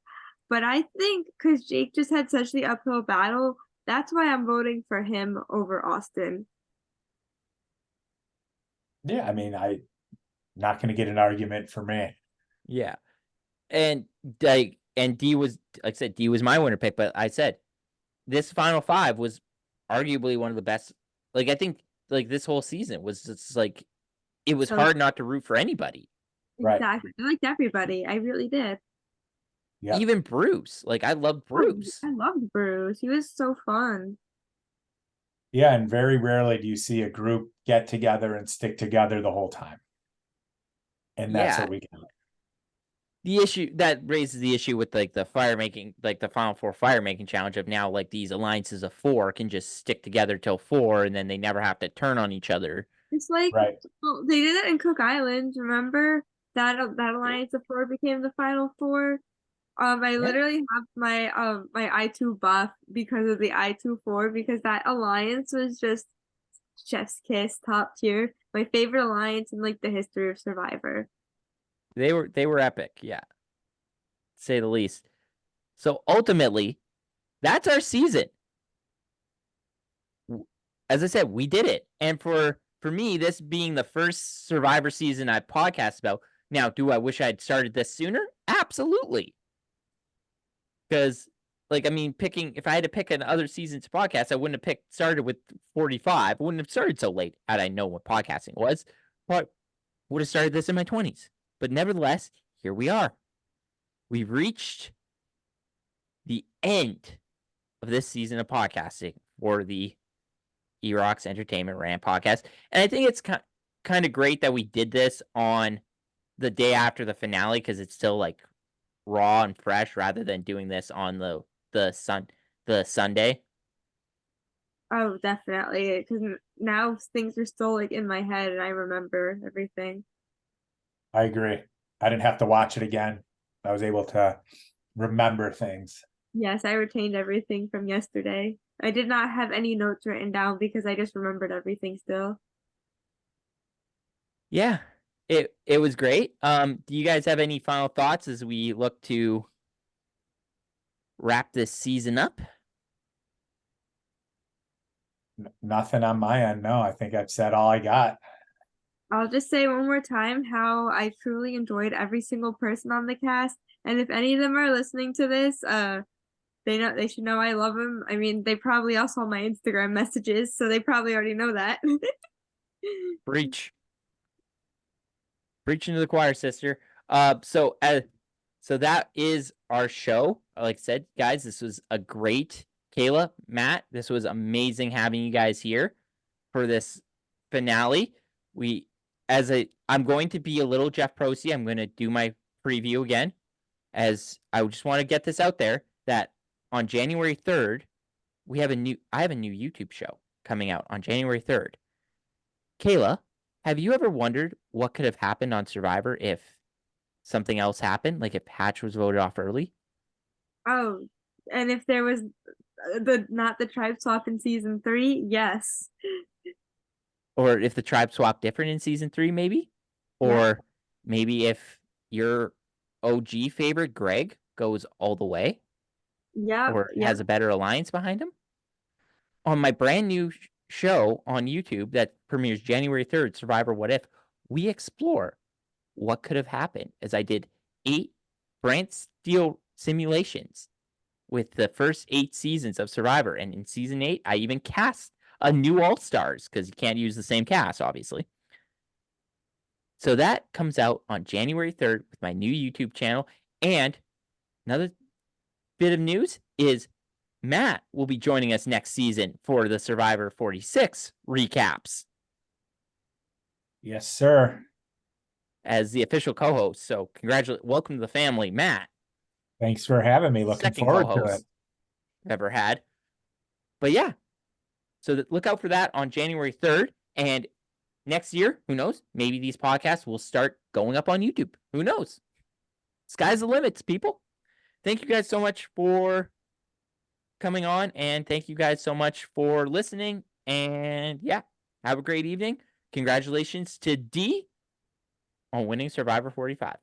But I think because Jake just had such the uphill battle, that's why I'm voting for him over Austin. Yeah, I mean, not going to get an argument for me. Yeah. And D was, like I said, D was my winner pick, but I said this final five was arguably one of the best. Like, I think like this whole season was just like, it was So hard not to root for anybody. Right. exactly. I liked everybody. I really did. Yeah. Even Bruce. Like, I loved Bruce. I loved Bruce. He was so fun. Yeah. And very rarely do you see a group get together and stick together the whole time. And that's Yeah. what we got. The issue that raises the issue with like the fire making, like the Final Four fire making challenge of now, like these alliances of four can just stick together till four, and then they never have to turn on each other. It's like, Right. well, they did it in Cook Islands. Remember that alliance of four became the final four. I literally have my I2 buff because of the I2-4 because that alliance was just chef's kiss, top tier. My favorite alliance in like the history of Survivor. They were epic, yeah, to say the least. So ultimately, that's our season. As I said, we did it, and for me, this being the first Survivor season I podcast about. Now, do I wish I'd started this sooner? Absolutely. Because, like, I mean, if I had to pick another season's podcast, I wouldn't have started with 45. I wouldn't have started so late had I known what podcasting was. But would have started this in my 20s. But nevertheless, here we are. We've reached the end of this season of podcasting for the Erock'S Entertainment Rant podcast. And I think it's kind of great that we did this on the day after the finale because it's still like raw and fresh rather than doing this on the Sunday. Oh, definitely. Because now things are still like in my head and I remember everything. I agree. I didn't have to watch it again. I was able to remember things. Yes, I retained everything from yesterday. I did not have any notes written down because I just remembered everything still. Yeah, it was great. Do you guys have any final thoughts as we look to wrap this season up? Nothing on my end. No, I think I've said all I got. I'll just say one more time how I truly enjoyed every single person on the cast. And if any of them are listening to this, they should know I love them. I mean, they probably all saw my Instagram messages, so they probably already know that. Preach into the choir, sister. So that is our show. Like I said, guys, this was a great KAYLA, Matt. This was amazing having you guys here for this finale. I'm going to be a little Jeff Prosy. I'm going to do my preview again, as I just want to get this out there that on January 3rd, I have a new YouTube show coming out on January 3rd. KAYLA, have you ever wondered what could have happened on Survivor if something else happened, like if Hatch was voted off early? Oh, and if there was not the tribe swap in season 3, yes. Or if the tribe swapped different in season 3, maybe? Or maybe if your OG favorite, Greg, goes all the way? Yeah. Or has a better alliance behind him? On my brand new show on YouTube that premieres January 3rd, Survivor What If, we explore what could have happened as I did 8 Brant Steele simulations with the first 8 seasons of Survivor. And in season 8, I even cast a new All-Stars because you can't use the same cast, obviously. So that comes out on January 3rd with my new YouTube channel. And another bit of news is Matt will be joining us next season for the Survivor 46 recaps. Yes, sir. As the official co-host. So welcome to the family, Matt. Thanks for having me. Looking forward to it. Ever had. But yeah. So look out for that on January 3rd. And next year, who knows? Maybe these podcasts will start going up on YouTube. Who knows? Sky's the limits, people. Thank you guys so much for coming on. And thank you guys so much for listening. And yeah, have a great evening. Congratulations to D on winning Survivor 45.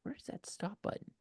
Where's that stop button?